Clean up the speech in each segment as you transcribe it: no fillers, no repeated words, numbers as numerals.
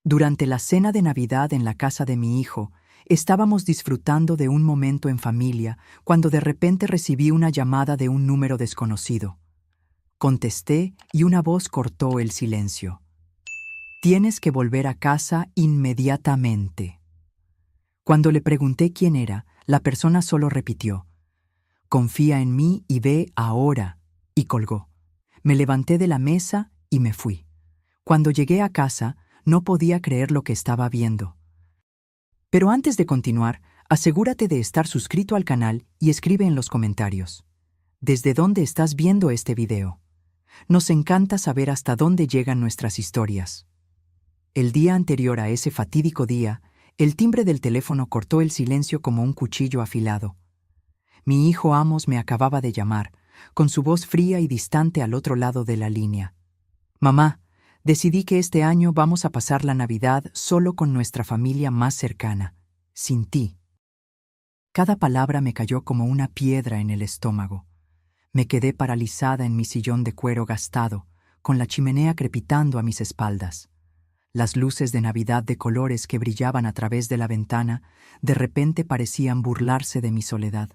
Durante la cena de Navidad en la casa de mi hijo, estábamos disfrutando de un momento en familia cuando de repente recibí una llamada de un número desconocido. Contesté y una voz cortó el silencio. Tienes que volver a casa inmediatamente. Cuando le pregunté quién era, la persona solo repitió, confía en mí y ve ahora, y colgó. Me levanté de la mesa y me fui. Cuando llegué a casa, no podía creer lo que estaba viendo. Pero antes de continuar, asegúrate de estar suscrito al canal y escribe en los comentarios. ¿Desde dónde estás viendo este video? Nos encanta saber hasta dónde llegan nuestras historias. El día anterior a ese fatídico día, el timbre del teléfono cortó el silencio como un cuchillo afilado. Mi hijo Amos me acababa de llamar, con su voz fría y distante al otro lado de la línea. Mamá, decidí que este año vamos a pasar la Navidad solo con nuestra familia más cercana, sin ti. Cada palabra me cayó como una piedra en el estómago. Me quedé paralizada en mi sillón de cuero gastado, con la chimenea crepitando a mis espaldas. Las luces de Navidad de colores que brillaban a través de la ventana de repente parecían burlarse de mi soledad.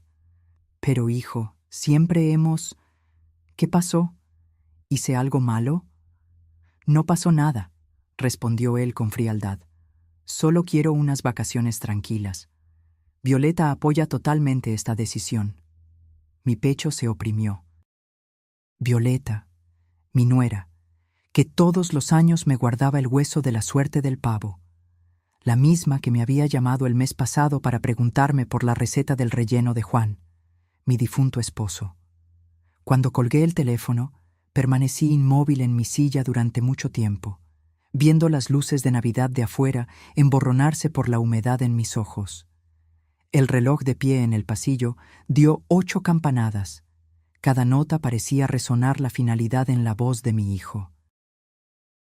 Pero, hijo, siempre hemos... ¿Qué pasó? ¿Hice algo malo? No pasó nada, respondió él con frialdad. Solo quiero unas vacaciones tranquilas. Violeta apoya totalmente esta decisión. Mi pecho se oprimió. Violeta, mi nuera, que todos los años me guardaba el hueso de la suerte del pavo, la misma que me había llamado el mes pasado para preguntarme por la receta del relleno de Juan, mi difunto esposo. Cuando colgué el teléfono, permanecí inmóvil en mi silla durante mucho tiempo, viendo las luces de Navidad de afuera emborronarse por la humedad en mis ojos. El reloj de pie en el pasillo dio 8 campanadas. Cada nota parecía resonar la finalidad en la voz de mi hijo.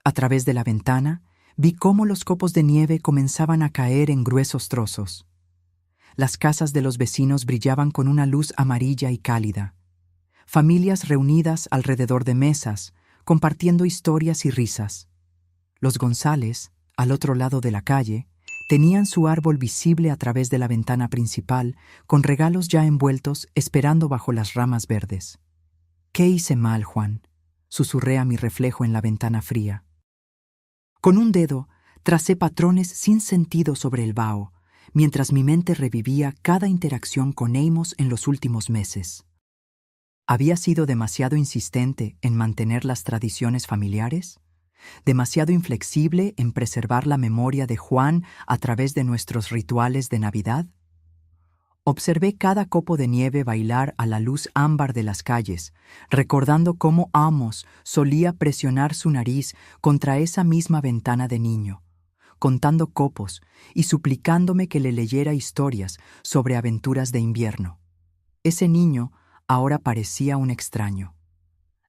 A través de la ventana, vi cómo los copos de nieve comenzaban a caer en gruesos trozos. Las casas de los vecinos brillaban con una luz amarilla y cálida. Familias reunidas alrededor de mesas, compartiendo historias y risas. Los González, al otro lado de la calle, tenían su árbol visible a través de la ventana principal, con regalos ya envueltos esperando bajo las ramas verdes. ¿Qué hice mal, Juan?, susurré a mi reflejo en la ventana fría. Con un dedo, tracé patrones sin sentido sobre el vaho, mientras mi mente revivía cada interacción con Amos en los últimos meses. ¿Había sido demasiado insistente en mantener las tradiciones familiares? ¿Demasiado inflexible en preservar la memoria de Juan a través de nuestros rituales de Navidad? Observé cada copo de nieve bailar a la luz ámbar de las calles, recordando cómo Amos solía presionar su nariz contra esa misma ventana de niño, contando copos y suplicándome que le leyera historias sobre aventuras de invierno. Ese niño ahora parecía un extraño.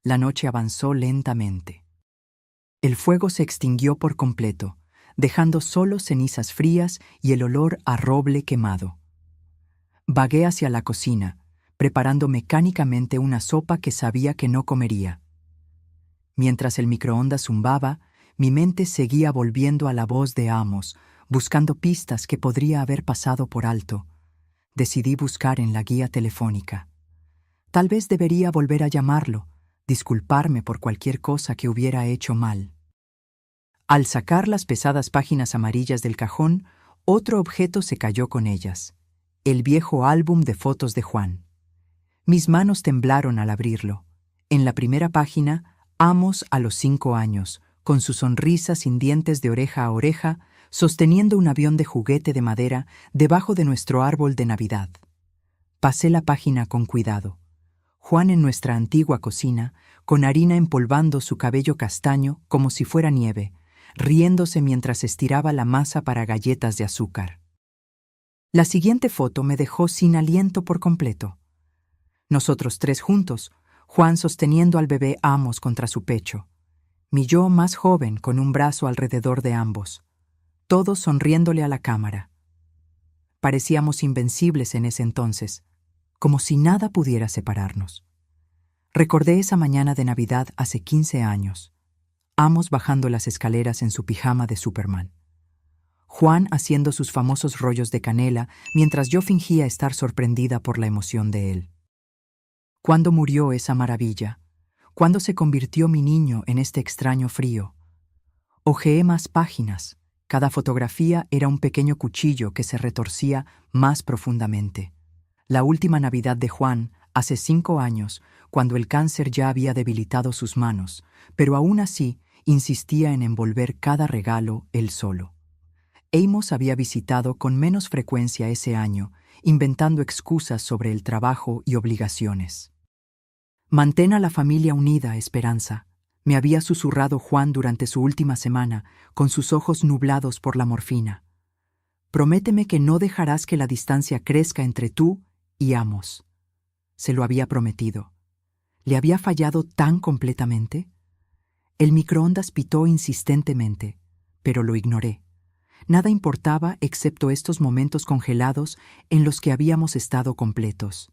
La noche avanzó lentamente. El fuego se extinguió por completo, dejando solo cenizas frías y el olor a roble quemado. Vagué hacia la cocina, preparando mecánicamente una sopa que sabía que no comería. Mientras el microondas zumbaba, mi mente seguía volviendo a la voz de Amos, buscando pistas que podría haber pasado por alto. Decidí buscar en la guía telefónica. Tal vez debería volver a llamarlo, disculparme por cualquier cosa que hubiera hecho mal. Al sacar las pesadas páginas amarillas del cajón, otro objeto se cayó con ellas: el viejo álbum de fotos de Juan. Mis manos temblaron al abrirlo. En la primera página, Amos a los 5 años, con su sonrisa sin dientes de oreja a oreja, sosteniendo un avión de juguete de madera debajo de nuestro árbol de Navidad. Pasé la página con cuidado. Juan en nuestra antigua cocina, con harina empolvando su cabello castaño como si fuera nieve, riéndose mientras estiraba la masa para galletas de azúcar. La siguiente foto me dejó sin aliento por completo. Nosotros 3 juntos, Juan sosteniendo al bebé Amos contra su pecho, mi yo más joven con un brazo alrededor de ambos, todos sonriéndole a la cámara. Parecíamos invencibles en ese entonces, como si nada pudiera separarnos. Recordé esa mañana de Navidad hace 15 años, Amos bajando las escaleras en su pijama de Superman. Juan haciendo sus famosos rollos de canela mientras yo fingía estar sorprendida por la emoción de él. ¿Cuándo murió esa maravilla? ¿Cuándo se convirtió mi niño en este extraño frío? Hojeé más páginas. Cada fotografía era un pequeño cuchillo que se retorcía más profundamente. La última Navidad de Juan, hace 5 años, cuando el cáncer ya había debilitado sus manos, pero aún así insistía en envolver cada regalo él solo. Amos había visitado con menos frecuencia ese año, inventando excusas sobre el trabajo y obligaciones. Mantén a la familia unida, Esperanza, me había susurrado Juan durante su última semana, con sus ojos nublados por la morfina. Prométeme que no dejarás que la distancia crezca entre tú y Amos. Se lo había prometido. ¿Le había fallado tan completamente? El microondas pitó insistentemente, pero lo ignoré. Nada importaba excepto estos momentos congelados en los que habíamos estado completos.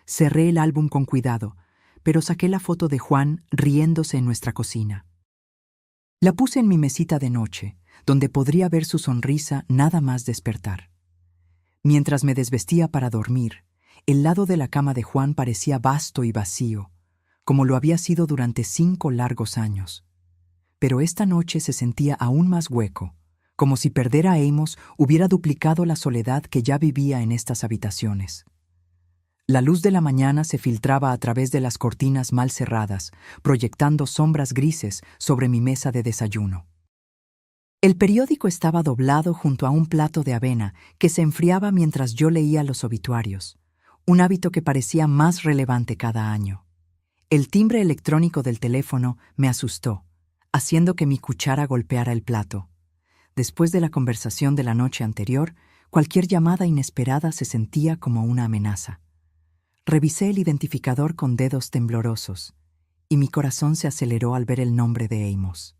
Cerré el álbum con cuidado, pero saqué la foto de Juan riéndose en nuestra cocina. La puse en mi mesita de noche, donde podría ver su sonrisa nada más despertar. Mientras me desvestía para dormir, el lado de la cama de Juan parecía vasto y vacío, como lo había sido durante 5 largos años. Pero esta noche se sentía aún más hueco, como si perder a Amos hubiera duplicado la soledad que ya vivía en estas habitaciones. La luz de la mañana se filtraba a través de las cortinas mal cerradas, proyectando sombras grises sobre mi mesa de desayuno. El periódico estaba doblado junto a un plato de avena que se enfriaba mientras yo leía los obituarios, un hábito que parecía más relevante cada año. El timbre electrónico del teléfono me asustó, haciendo que mi cuchara golpeara el plato. Después de la conversación de la noche anterior, cualquier llamada inesperada se sentía como una amenaza. Revisé el identificador con dedos temblorosos, y mi corazón se aceleró al ver el nombre de Amos.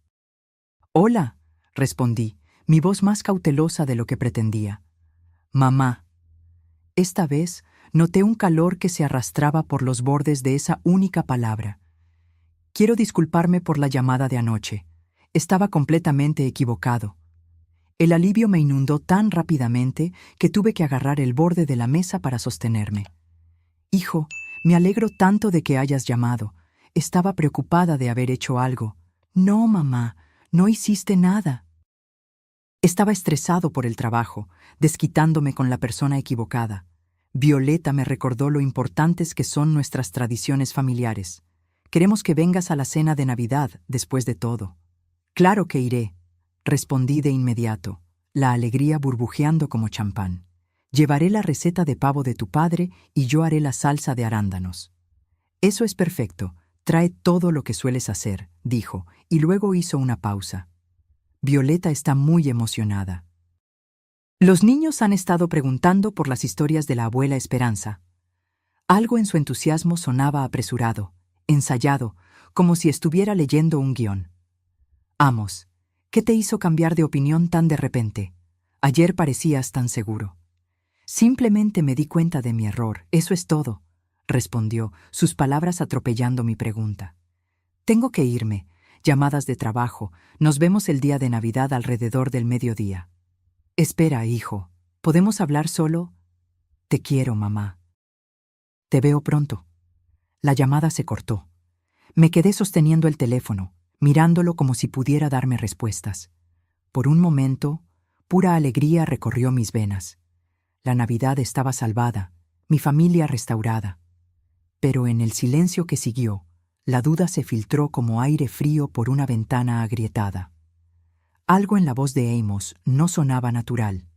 «Hola», respondí, mi voz más cautelosa de lo que pretendía. «Mamá». Esta vez noté un calor que se arrastraba por los bordes de esa única palabra. «Quiero disculparme por la llamada de anoche. Estaba completamente equivocado». El alivio me inundó tan rápidamente que tuve que agarrar el borde de la mesa para sostenerme. «Hijo, me alegro tanto de que hayas llamado. Estaba preocupada de haber hecho algo». «No, mamá, no hiciste nada». Estaba estresado por el trabajo, desquitándome con la persona equivocada. Violeta me recordó lo importantes que son nuestras tradiciones familiares. «Queremos que vengas a la cena de Navidad, después de todo». «Claro que iré», respondí de inmediato, la alegría burbujeando como champán. «Llevaré la receta de pavo de tu padre y yo haré la salsa de arándanos». «Eso es perfecto. Trae todo lo que sueles hacer», dijo, y luego hizo una pausa. Violeta está muy emocionada. Los niños han estado preguntando por las historias de la abuela Esperanza. Algo en su entusiasmo sonaba apresurado, ensayado, como si estuviera leyendo un guión. «Amos, ¿qué te hizo cambiar de opinión tan de repente? Ayer parecías tan seguro». «Simplemente me di cuenta de mi error, eso es todo», respondió, sus palabras atropellando mi pregunta. «Tengo que irme. Llamadas de trabajo. Nos vemos el día de Navidad alrededor del mediodía». «Espera, hijo. ¿Podemos hablar solo?» «Te quiero, mamá». «Te veo pronto». La llamada se cortó. Me quedé sosteniendo el teléfono, mirándolo como si pudiera darme respuestas. Por un momento, pura alegría recorrió mis venas. La Navidad estaba salvada, mi familia restaurada. Pero en el silencio que siguió, la duda se filtró como aire frío por una ventana agrietada. Algo en la voz de Amos no sonaba natural.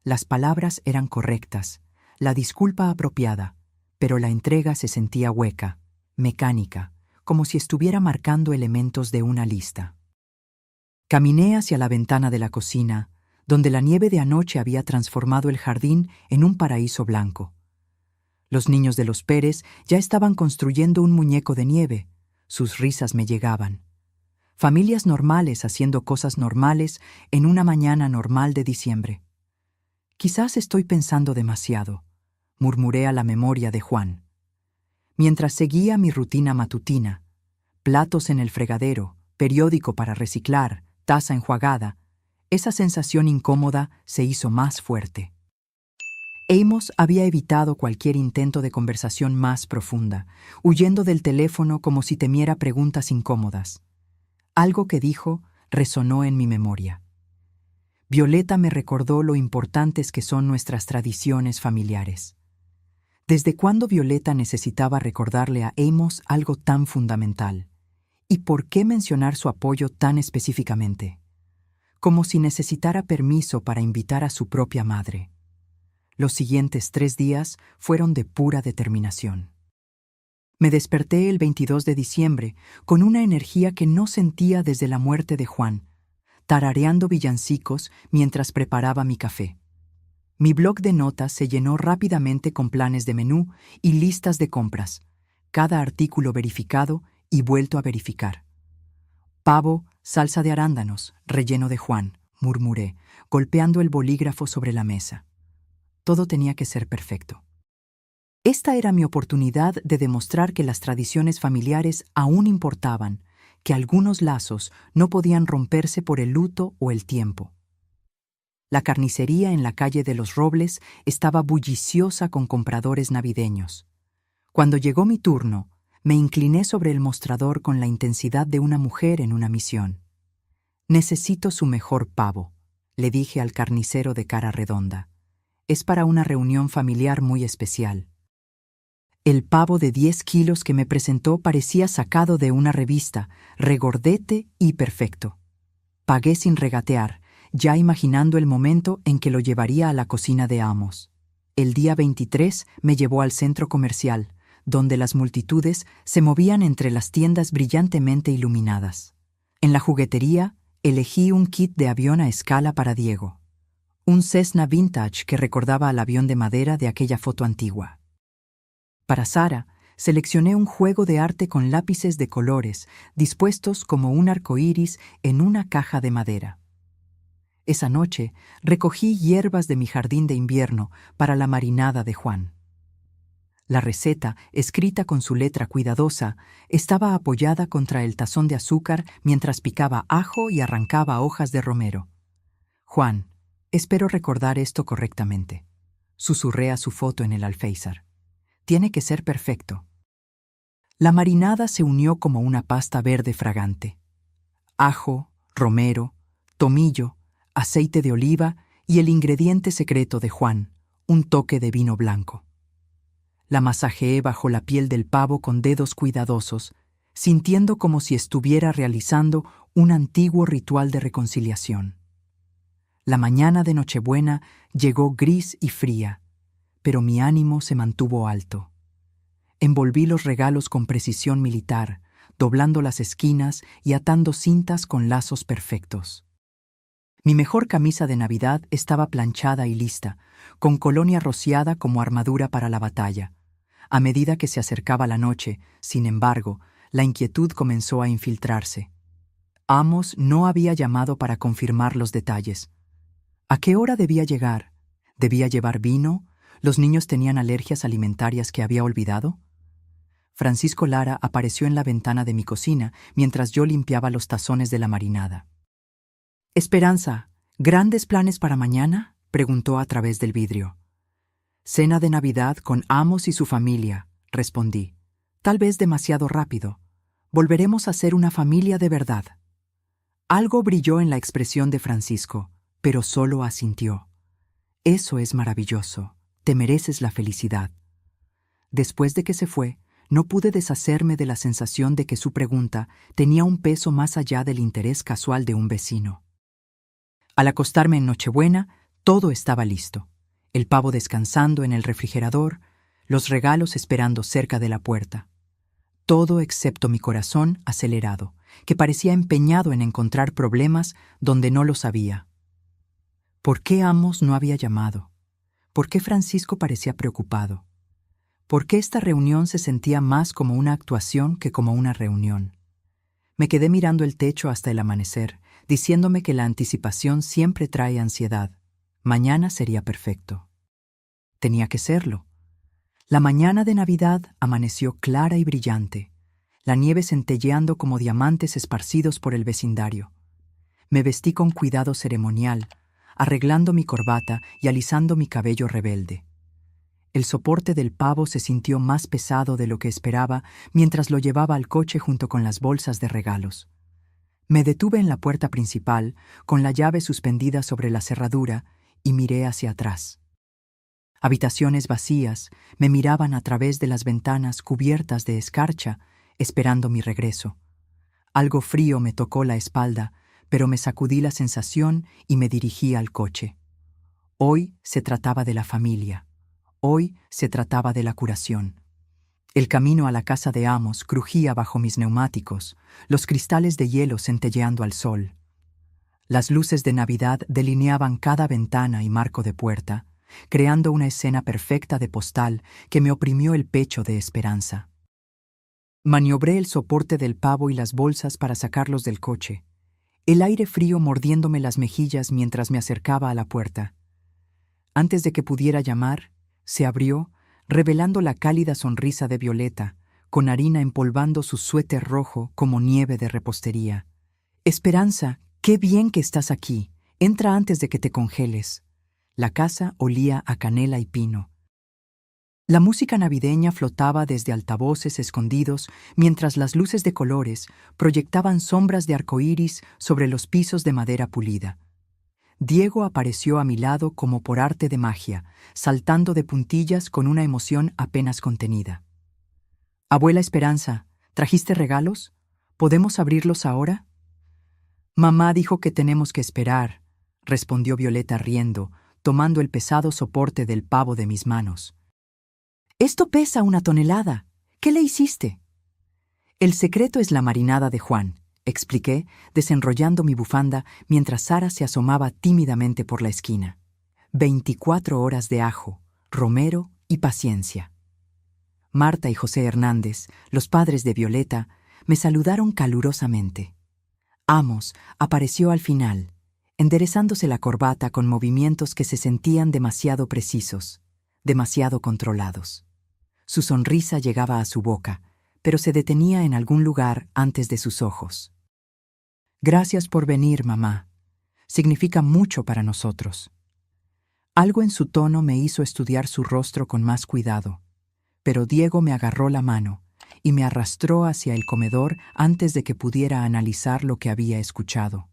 Las palabras eran correctas, la disculpa apropiada, pero la entrega se sentía hueca, mecánica, como si estuviera marcando elementos de una lista. Caminé hacia la ventana de la cocina, donde la nieve de anoche había transformado el jardín en un paraíso blanco. Los niños de los Pérez ya estaban construyendo un muñeco de nieve. Sus risas me llegaban. Familias normales haciendo cosas normales en una mañana normal de diciembre. «Quizás estoy pensando demasiado», murmuré a la memoria de Juan. Mientras seguía mi rutina matutina, platos en el fregadero, periódico para reciclar, taza enjuagada, Esa sensación incómoda se hizo más fuerte. Amos había evitado cualquier intento de conversación más profunda, huyendo del teléfono como si temiera preguntas incómodas. Algo que dijo resonó en mi memoria. Violeta me recordó lo importantes que son nuestras tradiciones familiares. ¿Desde cuándo Violeta necesitaba recordarle a Amos algo tan fundamental? ¿Y por qué mencionar su apoyo tan específicamente? Como si necesitara permiso para invitar a su propia madre. Los siguientes 3 días fueron de pura determinación. Me desperté el 22 de diciembre con una energía que no sentía desde la muerte de Juan, tarareando villancicos mientras preparaba mi café. Mi bloc de notas se llenó rápidamente con planes de menú y listas de compras, cada artículo verificado y vuelto a verificar. Pavo, salsa de arándanos, relleno de Juan, murmuré, golpeando el bolígrafo sobre la mesa. Todo tenía que ser perfecto. Esta era mi oportunidad de demostrar que las tradiciones familiares aún importaban, que algunos lazos no podían romperse por el luto o el tiempo. La carnicería en la calle de los Robles estaba bulliciosa con compradores navideños. Cuando llegó mi turno, me incliné sobre el mostrador con la intensidad de una mujer en una misión. «Necesito su mejor pavo», le dije al carnicero de cara redonda. «Es para una reunión familiar muy especial». El pavo de 10 kilos que me presentó parecía sacado de una revista, regordete y perfecto. Pagué sin regatear, ya imaginando el momento en que lo llevaría a la cocina de Amos. El día 23 me llevó al centro comercial, donde las multitudes se movían entre las tiendas brillantemente iluminadas. En la juguetería, elegí un kit de avión a escala para Diego. Un Cessna vintage que recordaba al avión de madera de aquella foto antigua. Para Sara, seleccioné un juego de arte con lápices de colores, dispuestos como un arcoíris en una caja de madera. Esa noche recogí hierbas de mi jardín de invierno para la marinada de Juan. La receta, escrita con su letra cuidadosa, estaba apoyada contra el tazón de azúcar mientras picaba ajo y arrancaba hojas de romero. «Juan, espero recordar esto correctamente», susurré a su foto en el alféizar. «Tiene que ser perfecto». La marinada se unió como una pasta verde fragante. Ajo, romero, tomillo, aceite de oliva y el ingrediente secreto de Juan, un toque de vino blanco. La masajeé bajo la piel del pavo con dedos cuidadosos, sintiendo como si estuviera realizando un antiguo ritual de reconciliación. La mañana de Nochebuena llegó gris y fría, pero mi ánimo se mantuvo alto. Envolví los regalos con precisión militar, doblando las esquinas y atando cintas con lazos perfectos. Mi mejor camisa de Navidad estaba planchada y lista, con colonia rociada como armadura para la batalla. A medida que se acercaba la noche, sin embargo, la inquietud comenzó a infiltrarse. Amos no había llamado para confirmar los detalles. ¿A qué hora debía llegar? ¿Debía llevar vino? ¿Los niños tenían alergias alimentarias que había olvidado? Francisco Lara apareció en la ventana de mi cocina mientras yo limpiaba los tazones de la marinada. «Esperanza, ¿grandes planes para mañana?», preguntó a través del vidrio. «Cena de Navidad con Amos y su familia», respondí. «Tal vez demasiado rápido. Volveremos a ser una familia de verdad». Algo brilló en la expresión de Francisco, pero solo asintió. «Eso es maravilloso. Te mereces la felicidad». Después de que se fue, no pude deshacerme de la sensación de que su pregunta tenía un peso más allá del interés casual de un vecino. Al acostarme en Nochebuena, todo estaba listo. El pavo descansando en el refrigerador, los regalos esperando cerca de la puerta. Todo excepto mi corazón acelerado, que parecía empeñado en encontrar problemas donde no los había. ¿Por qué Amos no había llamado? ¿Por qué Francisco parecía preocupado? ¿Por qué esta reunión se sentía más como una actuación que como una reunión? Me quedé mirando el techo hasta el amanecer, diciéndome que la anticipación siempre trae ansiedad. Mañana sería perfecto. Tenía que serlo. La mañana de Navidad amaneció clara y brillante, la nieve centelleando como diamantes esparcidos por el vecindario. Me vestí con cuidado ceremonial, arreglando mi corbata y alisando mi cabello rebelde. El soporte del pavo se sintió más pesado de lo que esperaba mientras lo llevaba al coche junto con las bolsas de regalos. Me detuve en la puerta principal, con la llave suspendida sobre la cerradura, y miré hacia atrás. Habitaciones vacías me miraban a través de las ventanas cubiertas de escarcha, esperando mi regreso. Algo frío me tocó la espalda, pero me sacudí la sensación y me dirigí al coche. Hoy se trataba de la familia. Hoy se trataba de la curación. El camino a la casa de Amos crujía bajo mis neumáticos, los cristales de hielo centelleando al sol. Las luces de Navidad delineaban cada ventana y marco de puerta, creando una escena perfecta de postal que me oprimió el pecho de esperanza. Maniobré el soporte del pavo y las bolsas para sacarlos del coche, el aire frío mordiéndome las mejillas mientras me acercaba a la puerta. Antes de que pudiera llamar, se abrió, revelando la cálida sonrisa de Violeta, con harina empolvando su suéter rojo como nieve de repostería. «Esperanza, qué bien que estás aquí. Entra antes de que te congeles». La casa olía a canela y pino. La música navideña flotaba desde altavoces escondidos mientras las luces de colores proyectaban sombras de arcoíris sobre los pisos de madera pulida. Diego apareció a mi lado como por arte de magia, saltando de puntillas con una emoción apenas contenida. «Abuela Esperanza, ¿trajiste regalos? ¿Podemos abrirlos ahora?» «Mamá dijo que tenemos que esperar», respondió Violeta riendo, tomando el pesado soporte del pavo de mis manos. «Esto pesa 1 tonelada. ¿Qué le hiciste?» «El secreto es la marinada de Juan», expliqué, desenrollando mi bufanda mientras Sara se asomaba tímidamente por la esquina. 24 horas de ajo, romero y paciencia. Marta y José Hernández, los padres de Violeta, me saludaron calurosamente. Amos apareció al final, enderezándose la corbata con movimientos que se sentían demasiado precisos, demasiado controlados. Su sonrisa llegaba a su boca, pero se detenía en algún lugar antes de sus ojos. «Gracias por venir, mamá. Significa mucho para nosotros». Algo en su tono me hizo estudiar su rostro con más cuidado, pero Diego me agarró la mano y me arrastró hacia el comedor antes de que pudiera analizar lo que había escuchado.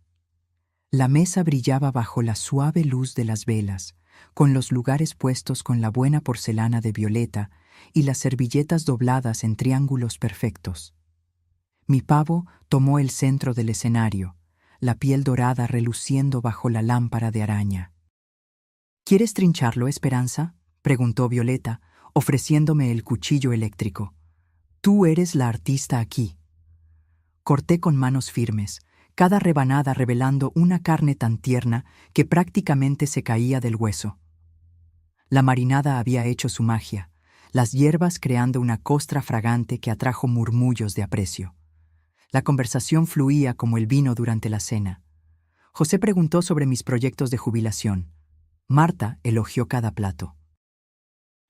La mesa brillaba bajo la suave luz de las velas, con los lugares puestos con la buena porcelana de Violeta y las servilletas dobladas en triángulos perfectos. Mi pavo tomó el centro del escenario, la piel dorada reluciendo bajo la lámpara de araña. «¿Quieres trincharlo, Esperanza?», preguntó Violeta, ofreciéndome el cuchillo eléctrico. «Tú eres la artista aquí». Corté con manos firmes, cada rebanada revelando una carne tan tierna que prácticamente se caía del hueso. La marinada había hecho su magia, las hierbas creando una costra fragante que atrajo murmullos de aprecio. La conversación fluía como el vino durante la cena. José preguntó sobre mis proyectos de jubilación. Marta elogió cada plato.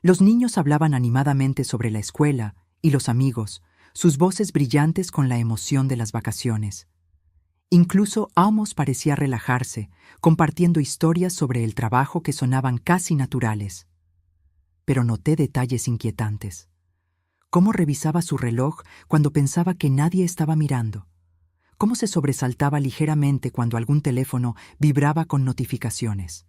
Los niños hablaban animadamente sobre la escuela y los amigos, sus voces brillantes con la emoción de las vacaciones. Incluso Amos parecía relajarse, compartiendo historias sobre el trabajo que sonaban casi naturales. Pero noté detalles inquietantes. Cómo revisaba su reloj cuando pensaba que nadie estaba mirando. Cómo se sobresaltaba ligeramente cuando algún teléfono vibraba con notificaciones.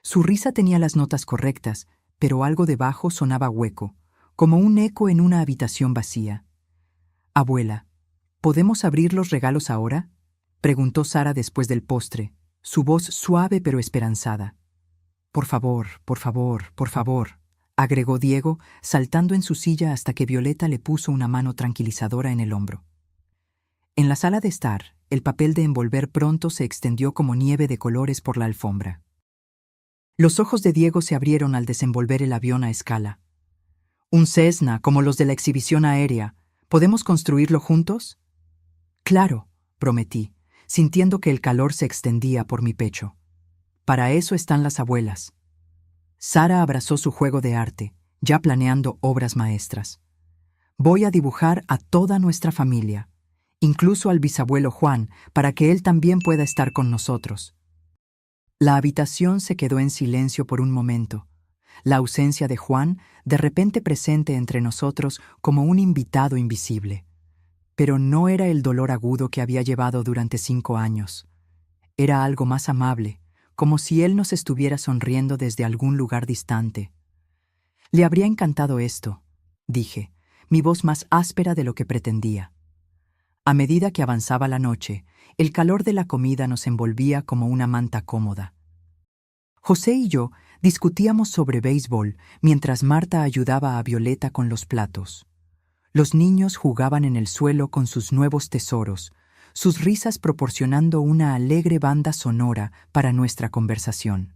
Su risa tenía las notas correctas, pero algo debajo sonaba hueco, como un eco en una habitación vacía. «Abuela, ¿podemos abrir los regalos ahora?», preguntó Sara después del postre, su voz suave pero esperanzada. «Por favor, por favor, por favor», agregó Diego, saltando en su silla hasta que Violeta le puso una mano tranquilizadora en el hombro. En la sala de estar, el papel de envolver pronto se extendió como nieve de colores por la alfombra. Los ojos de Diego se abrieron al desenvolver el avión a escala. «¿Un Cessna, como los de la exhibición aérea? ¿Podemos construirlo juntos?» «Claro», prometí, sintiendo que el calor se extendía por mi pecho. «Para eso están las abuelas». Sara abrazó su juego de arte, ya planeando obras maestras. «Voy a dibujar a toda nuestra familia. incluso al bisabuelo Juan, para que él también pueda estar con nosotros. La habitación se quedó en silencio por un momento. La ausencia de Juan, de repente presente entre nosotros como un invitado invisible. Pero no era el dolor agudo que había llevado durante 5 años. Era algo más amable, como si él nos estuviera sonriendo desde algún lugar distante. Le habría encantado esto, dije, mi voz más áspera de lo que pretendía. A medida que avanzaba la noche, el calor de la comida nos envolvía como una manta cómoda. José y yo discutíamos sobre béisbol mientras Marta ayudaba a Violeta con los platos. Los niños jugaban en el suelo con sus nuevos tesoros, sus risas proporcionando una alegre banda sonora para nuestra conversación.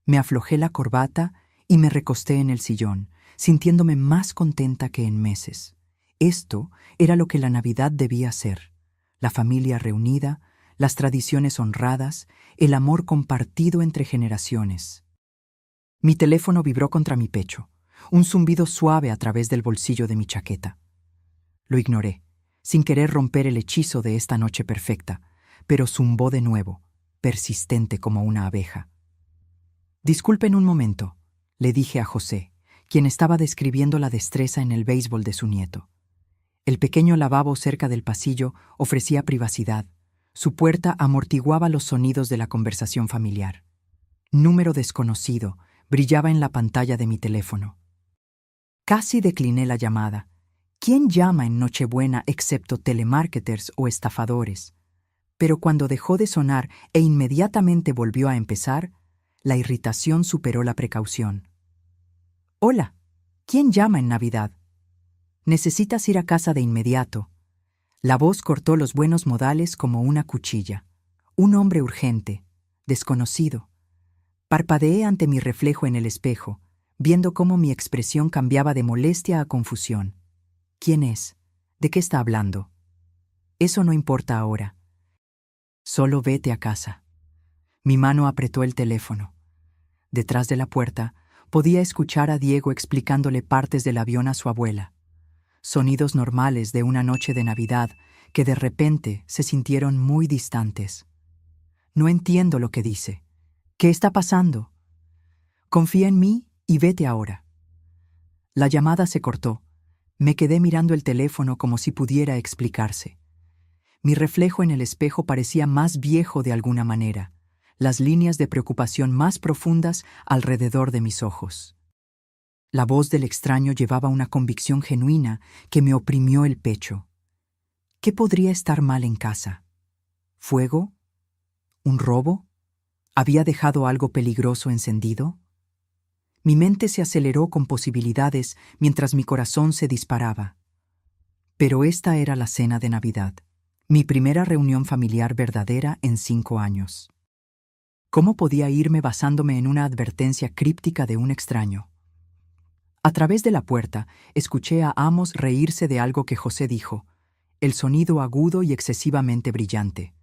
Me aflojé la corbata y me recosté en el sillón, sintiéndome más contenta que en meses. Esto era lo que la Navidad debía ser: la familia reunida, las tradiciones honradas, el amor compartido entre generaciones. Mi teléfono vibró contra mi pecho, un zumbido suave a través del bolsillo de mi chaqueta. Lo ignoré, sin querer romper el hechizo de esta noche perfecta, pero zumbó de nuevo, persistente como una abeja. «Disculpen un momento», le dije a José, quien estaba describiendo la destreza en el béisbol de su nieto. El pequeño lavabo cerca del pasillo ofrecía privacidad. Su puerta amortiguaba los sonidos de la conversación familiar. Número desconocido brillaba en la pantalla de mi teléfono. Casi decliné la llamada. ¿Quién llama en Nochebuena excepto telemarketers o estafadores? Pero cuando dejó de sonar e inmediatamente volvió a empezar, la irritación superó la precaución. «Hola, ¿quién llama en Navidad? Necesitas ir a casa de inmediato». La voz cortó los buenos modales como una cuchilla. Un hombre urgente, desconocido. Parpadeé ante mi reflejo en el espejo, viendo cómo mi expresión cambiaba de molestia a confusión. ¿Quién es? ¿De qué está hablando? Eso no importa ahora. Solo vete a casa. Mi mano apretó el teléfono. Detrás de la puerta, podía escuchar a Diego explicándole partes del avión a su abuela. Sonidos normales de una noche de Navidad que de repente se sintieron muy distantes. No entiendo lo que dice. ¿Qué está pasando? Confía en mí y vete ahora. La llamada se cortó. Me quedé mirando el teléfono como si pudiera explicarse. Mi reflejo en el espejo parecía más viejo de alguna manera, las líneas de preocupación más profundas alrededor de mis ojos. La voz del extraño llevaba una convicción genuina que me oprimió el pecho. ¿Qué podría estar mal en casa? ¿Fuego? ¿Un robo? ¿Había dejado algo peligroso encendido? Mi mente se aceleró con posibilidades mientras mi corazón se disparaba. Pero esta era la cena de Navidad, mi primera reunión familiar verdadera en 5 años. ¿Cómo podía irme basándome en una advertencia críptica de un extraño? A través de la puerta, escuché a Amos reírse de algo que José dijo, el sonido agudo y excesivamente brillante.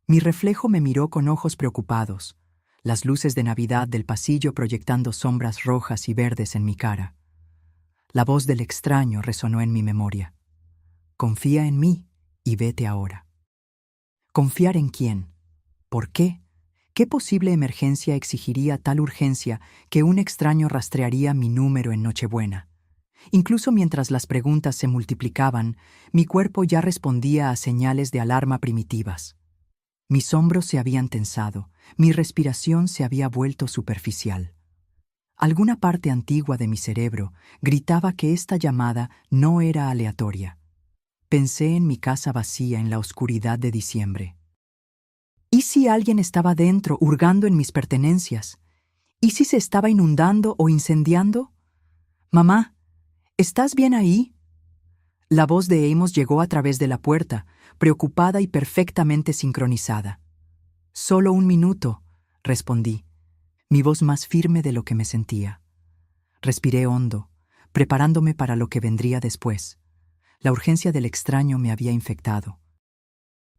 Mi reflejo me miró con ojos preocupados, las luces de Navidad del pasillo proyectando sombras rojas y verdes en mi cara. La voz del extraño resonó en mi memoria. Confía en mí y vete ahora. ¿Confiar en quién? ¿Por qué? ¿Qué posible emergencia exigiría tal urgencia que un extraño rastrearía mi número en Nochebuena? Incluso mientras las preguntas se multiplicaban, mi cuerpo ya respondía a señales de alarma primitivas. Mis hombros se habían tensado, mi respiración se había vuelto superficial. Alguna parte antigua de mi cerebro gritaba que esta llamada no era aleatoria. Pensé en mi casa vacía en la oscuridad de diciembre. ¿Y si alguien estaba dentro hurgando en mis pertenencias? ¿Y si se estaba inundando o incendiando? «Mamá, ¿estás bien ahí?» La voz de Amos llegó a través de la puerta, preocupada y perfectamente sincronizada. «Solo 1 minuto», respondí, mi voz más firme de lo que me sentía. Respiré hondo, preparándome para lo que vendría después. La urgencia del extraño me había infectado.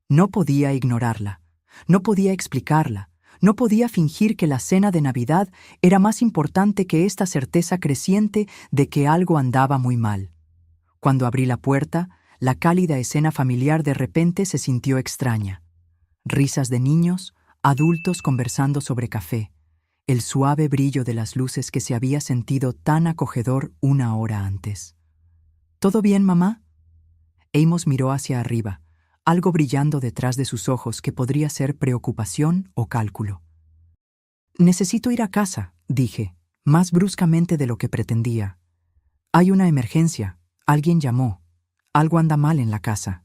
No podía ignorarla. No podía explicarla, no podía fingir que la cena de Navidad era más importante que esta certeza creciente de que algo andaba muy mal. Cuando abrí la puerta, La cálida escena familiar de repente se sintió extraña. Risas de niños, adultos conversando sobre café, el suave brillo de las luces que se había sentido tan acogedor una hora antes. ¿Todo bien, mamá? Amos miró hacia arriba, algo brillando detrás de sus ojos que podría ser preocupación o cálculo. Necesito ir a casa, dije, más bruscamente de lo que pretendía. Hay una emergencia, alguien llamó, algo anda mal en la casa.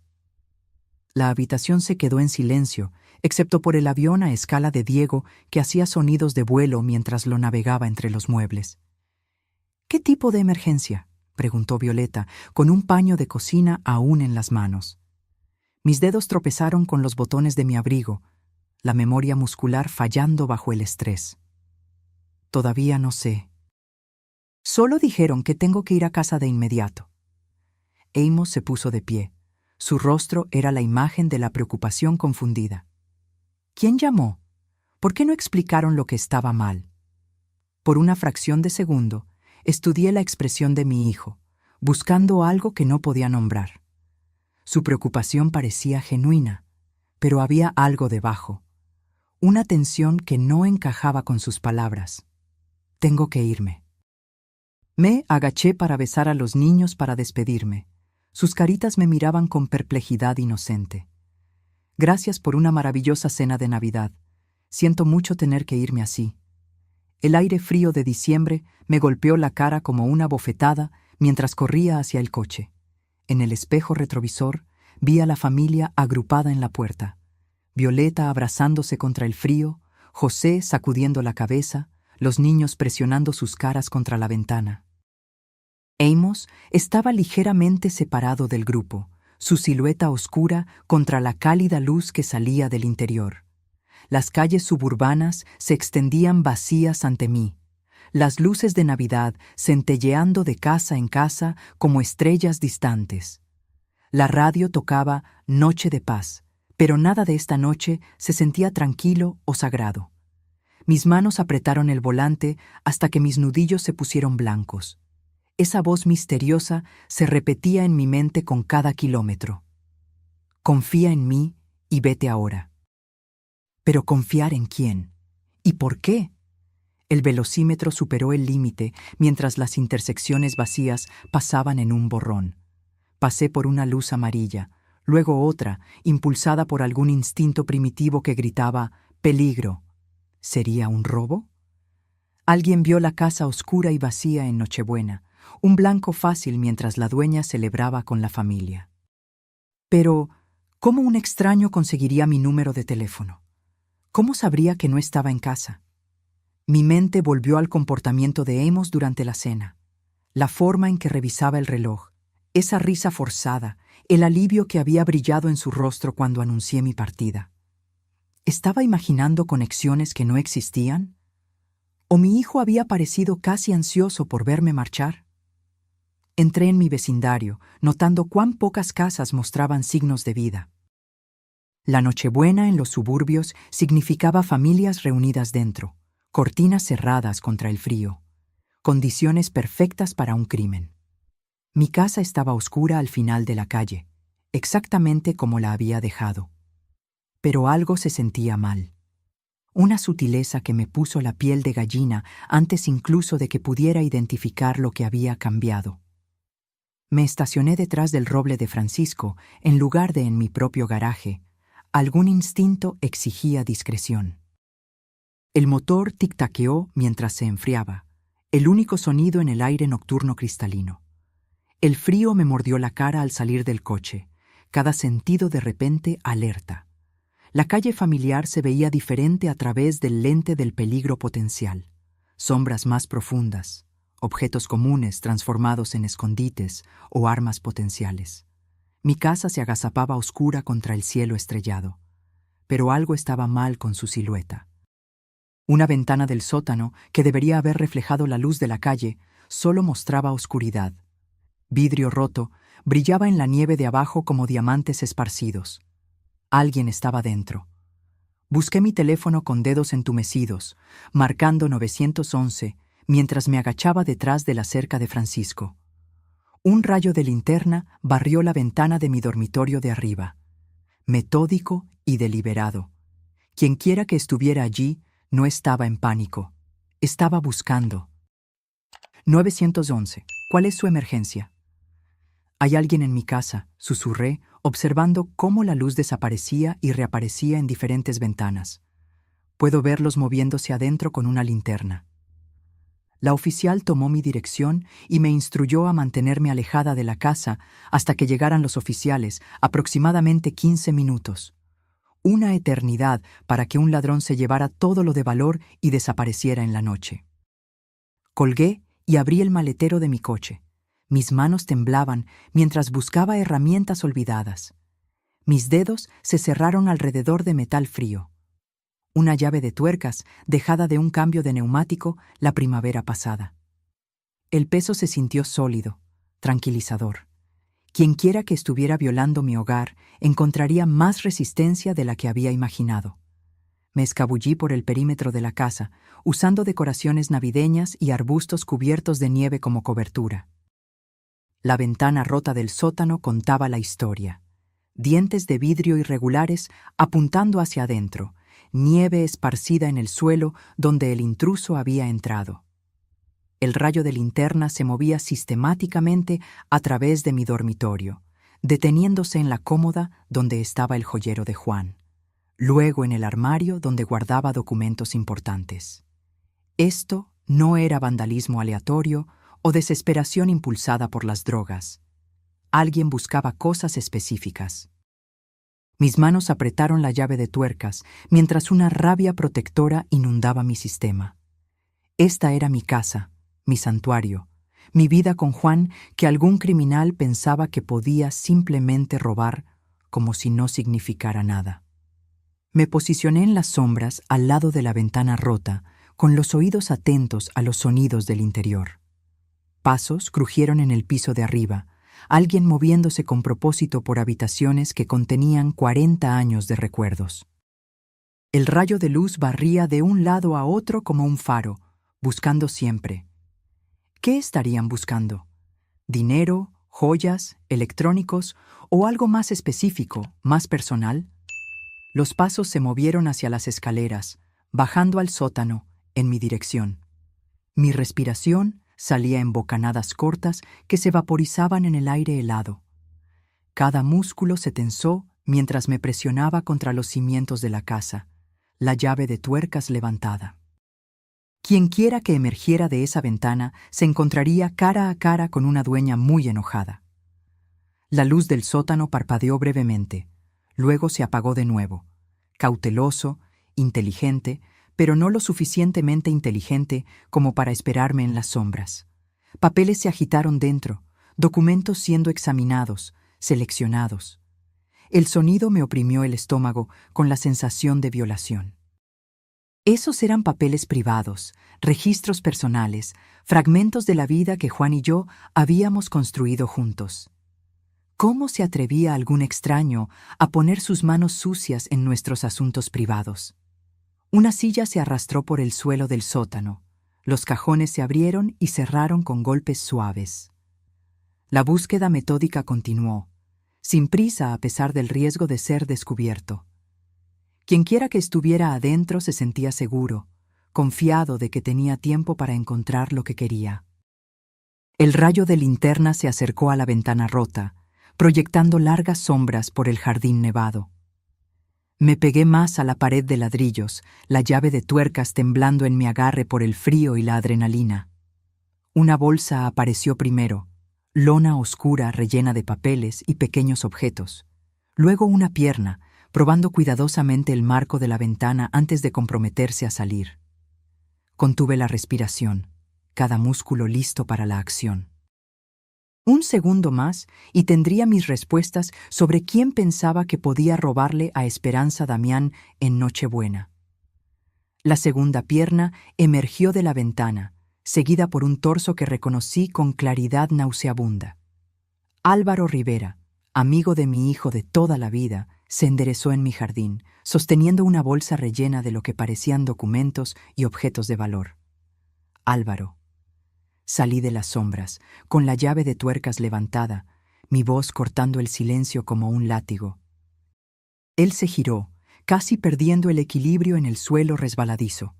La habitación se quedó en silencio, excepto por el avión a escala de Diego que hacía sonidos de vuelo mientras lo navegaba entre los muebles. ¿Qué tipo de emergencia?, preguntó Violeta, con un paño de cocina aún en las manos. Mis dedos tropezaron con los botones de mi abrigo, la memoria muscular fallando bajo el estrés. Todavía no sé. Solo dijeron que tengo que ir a casa de inmediato. Amos se puso de pie. Su rostro era la imagen de la preocupación confundida. ¿Quién llamó? ¿Por qué no explicaron lo que estaba mal? Por una fracción de segundo, estudié la expresión de mi hijo, buscando algo que no podía nombrar. Su preocupación parecía genuina, pero había algo debajo, una tensión que no encajaba con sus palabras. Tengo que irme. Me agaché para besar a los niños para despedirme. Sus caritas me miraban con perplejidad inocente. Gracias por una maravillosa cena de Navidad. Siento mucho tener que irme así. El aire frío de diciembre me golpeó la cara como una bofetada mientras corría hacia el coche. En el espejo retrovisor vi a la familia agrupada en la puerta. Violeta abrazándose contra el frío, José sacudiendo la cabeza, los niños presionando sus caras contra la ventana. Amos estaba ligeramente separado del grupo, su silueta oscura contra la cálida luz que salía del interior. Las calles suburbanas se extendían vacías ante mí, las luces de Navidad centelleando de casa en casa como estrellas distantes. La radio tocaba Noche de Paz, pero nada de esta noche se sentía tranquilo o sagrado. Mis manos apretaron el volante hasta que mis nudillos se pusieron blancos. Esa voz misteriosa se repetía en mi mente con cada kilómetro. Confía en mí y vete ahora. Pero ¿confiar en quién? ¿Y por qué? El velocímetro superó el límite mientras las intersecciones vacías pasaban en un borrón. Pasé por una luz amarilla, luego otra, impulsada por algún instinto primitivo que gritaba «peligro». ¿Sería un robo? Alguien vio la casa oscura y vacía en Nochebuena, un blanco fácil mientras la dueña celebraba con la familia. Pero, ¿cómo un extraño conseguiría mi número de teléfono? ¿Cómo sabría que no estaba en casa? Mi mente volvió al comportamiento de Amos durante la cena. La forma en que revisaba el reloj, esa risa forzada, el alivio que había brillado en su rostro cuando anuncié mi partida. ¿Estaba imaginando conexiones que no existían? ¿O mi hijo había parecido casi ansioso por verme marchar? Entré en mi vecindario, notando cuán pocas casas mostraban signos de vida. La Nochebuena en los suburbios significaba familias reunidas dentro, cortinas cerradas contra el frío, condiciones perfectas para un crimen. Mi casa estaba oscura al final de la calle, exactamente como la había dejado. Pero algo se sentía mal. Una sutileza que me puso la piel de gallina antes incluso de que pudiera identificar lo que había cambiado. Me estacioné detrás del roble de Francisco en lugar de en mi propio garaje. Algún instinto exigía discreción. El motor tic-taqueó mientras se enfriaba, el único sonido en el aire nocturno cristalino. El frío me mordió la cara al salir del coche, cada sentido de repente alerta. La calle familiar se veía diferente a través del lente del peligro potencial. Sombras más profundas, objetos comunes transformados en escondites o armas potenciales. Mi casa se agazapaba oscura contra el cielo estrellado, pero algo estaba mal con su silueta. Una ventana del sótano, que debería haber reflejado la luz de la calle, solo mostraba oscuridad. Vidrio roto brillaba en la nieve de abajo como diamantes esparcidos. Alguien estaba dentro. Busqué mi teléfono con dedos entumecidos, marcando 911, mientras me agachaba detrás de la cerca de Francisco. Un rayo de linterna barrió la ventana de mi dormitorio de arriba. Metódico y deliberado. Quienquiera que estuviera allí no estaba en pánico. Estaba buscando. 911. ¿Cuál es su emergencia? Hay alguien en mi casa, susurré, observando cómo la luz desaparecía y reaparecía en diferentes ventanas. Puedo verlos moviéndose adentro con una linterna. La oficial tomó mi dirección y me instruyó a mantenerme alejada de la casa hasta que llegaran los oficiales, aproximadamente 15 minutos. Una eternidad para que un ladrón se llevara todo lo de valor y desapareciera en la noche. Colgué y abrí el maletero de mi coche. Mis manos temblaban mientras buscaba herramientas olvidadas. Mis dedos se cerraron alrededor de metal frío. Una llave de tuercas dejada de un cambio de neumático la primavera pasada. El peso se sintió sólido, tranquilizador. Quienquiera que estuviera violando mi hogar encontraría más resistencia de la que había imaginado. Me escabullí por el perímetro de la casa, usando decoraciones navideñas y arbustos cubiertos de nieve como cobertura. La ventana rota del sótano contaba la historia. Dientes de vidrio irregulares apuntando hacia adentro, nieve esparcida en el suelo donde el intruso había entrado. El rayo de linterna se movía sistemáticamente a través de mi dormitorio, deteniéndose en la cómoda donde estaba el joyero de Juan, luego en el armario donde guardaba documentos importantes. Esto no era vandalismo aleatorio o desesperación impulsada por las drogas. Alguien buscaba cosas específicas. Mis manos apretaron la llave de tuercas mientras una rabia protectora inundaba mi sistema. Esta era mi casa, mi santuario, mi vida con Juan que algún criminal pensaba que podía simplemente robar como si no significara nada. Me posicioné en las sombras al lado de la ventana rota, con los oídos atentos a los sonidos del interior. Pasos crujieron en el piso de arriba, alguien moviéndose con propósito por habitaciones que contenían 40 años de recuerdos. El rayo de luz barría de un lado a otro como un faro, buscando siempre. ¿Qué estarían buscando? ¿Dinero, joyas, electrónicos o algo más específico, más personal? Los pasos se movieron hacia las escaleras, bajando al sótano, en mi dirección. Mi respiración salía en bocanadas cortas que se vaporizaban en el aire helado. Cada músculo se tensó mientras me presionaba contra los cimientos de la casa, la llave de tuercas levantada. Quienquiera que emergiera de esa ventana se encontraría cara a cara con una dueña muy enojada. La luz del sótano parpadeó brevemente, luego se apagó de nuevo, cauteloso, inteligente, pero no lo suficientemente inteligente como para esperarme en las sombras. Papeles se agitaron dentro, documentos siendo examinados, seleccionados. El sonido me oprimió el estómago con la sensación de violación. Esos eran papeles privados, registros personales, fragmentos de la vida que Juan y yo habíamos construido juntos. ¿Cómo se atrevía algún extraño a poner sus manos sucias en nuestros asuntos privados? Una silla se arrastró por el suelo del sótano. Los cajones se abrieron y cerraron con golpes suaves. La búsqueda metódica continuó, sin prisa a pesar del riesgo de ser descubierto. Quienquiera que estuviera adentro se sentía seguro, confiado de que tenía tiempo para encontrar lo que quería. El rayo de linterna se acercó a la ventana rota, proyectando largas sombras por el jardín nevado. Me pegué más a la pared de ladrillos, la llave de tuercas temblando en mi agarre por el frío y la adrenalina. Una bolsa apareció primero, lona oscura rellena de papeles y pequeños objetos. Luego una pierna, probando cuidadosamente el marco de la ventana antes de comprometerse a salir. Contuve la respiración, cada músculo listo para la acción. Un segundo más y tendría mis respuestas sobre quién pensaba que podía robarle a Esperanza Damián en Nochebuena. La segunda pierna emergió de la ventana, seguida por un torso que reconocí con claridad nauseabunda. Álvaro Rivera, amigo de mi hijo de toda la vida, se enderezó en mi jardín, sosteniendo una bolsa rellena de lo que parecían documentos y objetos de valor. Álvaro. Salí de las sombras, con la llave de tuercas levantada, mi voz cortando el silencio como un látigo. Él se giró, casi perdiendo el equilibrio en el suelo resbaladizo.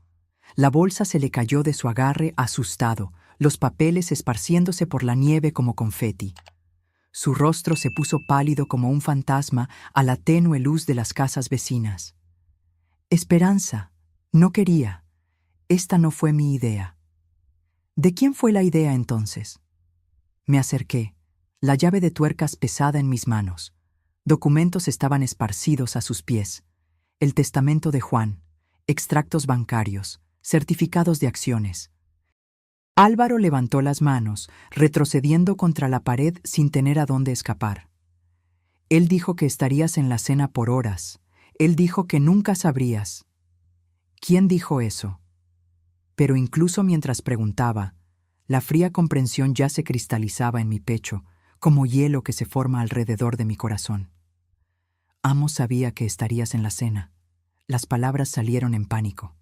La bolsa se le cayó de su agarre asustado, los papeles esparciéndose por la nieve como confeti. Su rostro se puso pálido como un fantasma a la tenue luz de las casas vecinas. Esperanza, no quería. Esta no fue mi idea. ¿De quién fue la idea entonces? Me acerqué, la llave de tuercas pesada en mis manos. Documentos estaban esparcidos a sus pies. El testamento de Juan, extractos bancarios, certificados de acciones. Álvaro levantó las manos, retrocediendo contra la pared sin tener a dónde escapar. Él dijo que estarías en la cena por horas. Él dijo que nunca sabrías. ¿Quién dijo eso? Pero incluso mientras preguntaba, la fría comprensión ya se cristalizaba en mi pecho, como hielo que se forma alrededor de mi corazón. Amos sabía que estarías en la cena. Las palabras salieron en pánico.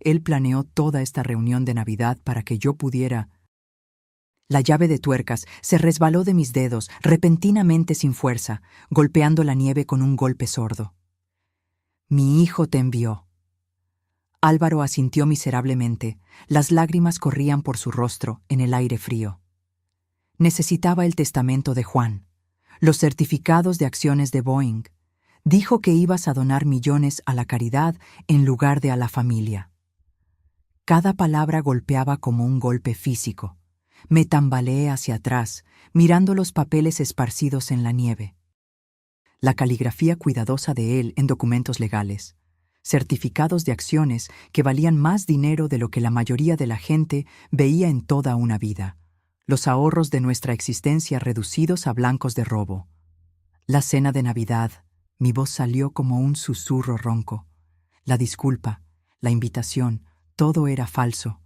Él planeó toda esta reunión de Navidad para que yo pudiera... La llave de tuercas se resbaló de mis dedos, repentinamente sin fuerza, golpeando la nieve con un golpe sordo. Mi hijo te envió. Álvaro asintió miserablemente. Las lágrimas corrían por su rostro en el aire frío. Necesitaba el testamento de Juan, los certificados de acciones de Boeing. Dijo que ibas a donar millones a la caridad en lugar de a la familia. Cada palabra golpeaba como un golpe físico. Me tambaleé hacia atrás, mirando los papeles esparcidos en la nieve. La caligrafía cuidadosa de él en documentos legales. Certificados de acciones que valían más dinero de lo que la mayoría de la gente veía en toda una vida. Los ahorros de nuestra existencia reducidos a blancos de robo. La cena de Navidad. Mi voz salió como un susurro ronco. La disculpa, la invitación, todo era falso.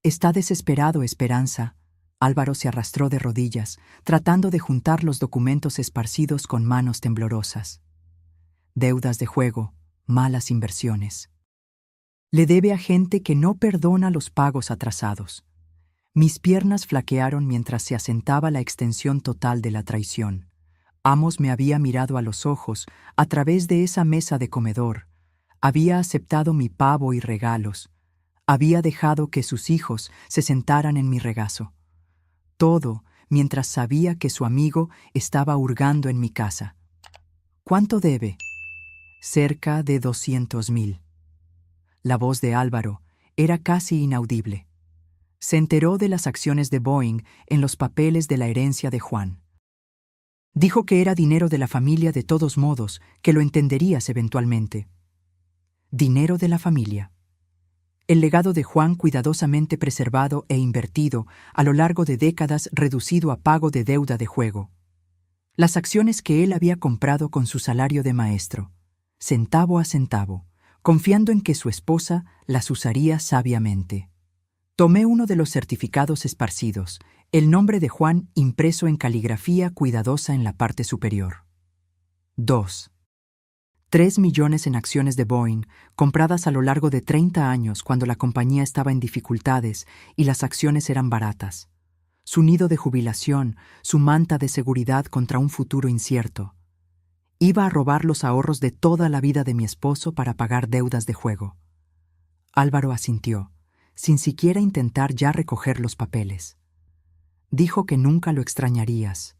Está desesperado, Esperanza. Álvaro se arrastró de rodillas, tratando de juntar los documentos esparcidos con manos temblorosas. Deudas de juego, malas inversiones. Le debe a gente que no perdona los pagos atrasados. Mis piernas flaquearon mientras se asentaba la extensión total de la traición. Amos me había mirado a los ojos a través de esa mesa de comedor. Había aceptado mi pavo y regalos. Había dejado que sus hijos se sentaran en mi regazo. Todo mientras sabía que su amigo estaba hurgando en mi casa. ¿Cuánto debe? Cerca de 200,000. La voz de Álvaro era casi inaudible. Se enteró de las acciones de Boeing en los papeles de la herencia de Juan. Dijo que era dinero de la familia de todos modos, que lo entenderías eventualmente. Dinero de la familia. El legado de Juan cuidadosamente preservado e invertido a lo largo de décadas reducido a pago de deuda de juego. Las acciones que él había comprado con su salario de maestro, centavo a centavo, confiando en que su esposa las usaría sabiamente. Tomé uno de los certificados esparcidos, el nombre de Juan impreso en caligrafía cuidadosa en la parte superior. 2. 3 millones en acciones de Boeing, compradas a lo largo de 30 años cuando la compañía estaba en dificultades y las acciones eran baratas. Su nido de jubilación, su manta de seguridad contra un futuro incierto. Iba a robar los ahorros de toda la vida de mi esposo para pagar deudas de juego. Álvaro asintió, sin siquiera intentar ya recoger los papeles. Dijo que nunca lo extrañarías,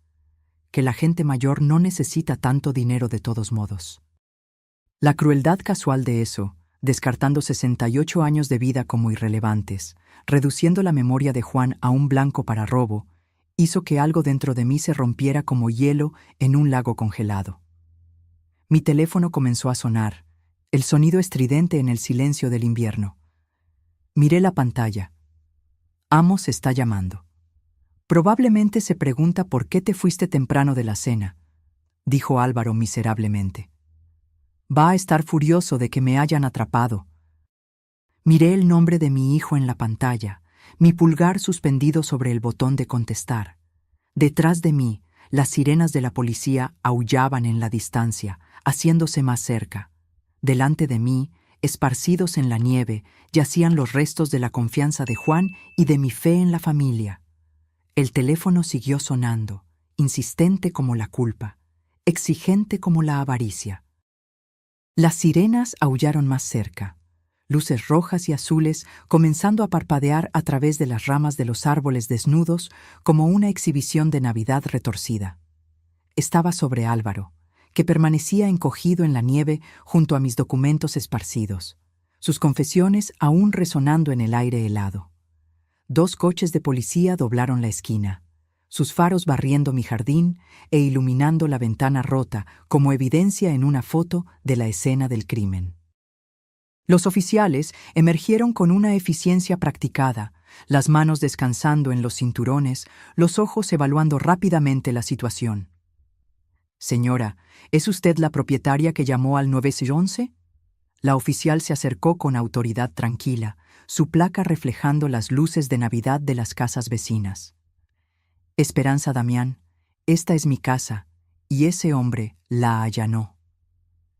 que la gente mayor no necesita tanto dinero de todos modos. La crueldad casual de eso, descartando 68 años de vida como irrelevantes, reduciendo la memoria de Juan a un blanco para robo, hizo que algo dentro de mí se rompiera como hielo en un lago congelado. Mi teléfono comenzó a sonar, el sonido estridente en el silencio del invierno. Miré la pantalla. Amos está llamando. Probablemente se pregunta por qué te fuiste temprano de la cena, dijo Álvaro miserablemente. Va a estar furioso de que me hayan atrapado. Miré el nombre de mi hijo en la pantalla, mi pulgar suspendido sobre el botón de contestar. Detrás de mí, las sirenas de la policía aullaban en la distancia, haciéndose más cerca. Delante de mí, esparcidos en la nieve, yacían los restos de la confianza de Juan y de mi fe en la familia. El teléfono siguió sonando, insistente como la culpa, exigente como la avaricia. Las sirenas aullaron más cerca, luces rojas y azules comenzando a parpadear a través de las ramas de los árboles desnudos como una exhibición de Navidad retorcida. Estaba sobre Álvaro, que permanecía encogido en la nieve junto a mis documentos esparcidos, sus confesiones aún resonando en el aire helado. 2 coches de policía doblaron la esquina, sus faros barriendo mi jardín e iluminando la ventana rota como evidencia en una foto de la escena del crimen. Los oficiales emergieron con una eficiencia practicada, las manos descansando en los cinturones, los ojos evaluando rápidamente la situación. «Señora, ¿es usted la propietaria que llamó al 911?» La oficial se acercó con autoridad tranquila, su placa reflejando las luces de Navidad de las casas vecinas. «Esperanza Damián, esta es mi casa, y ese hombre la allanó».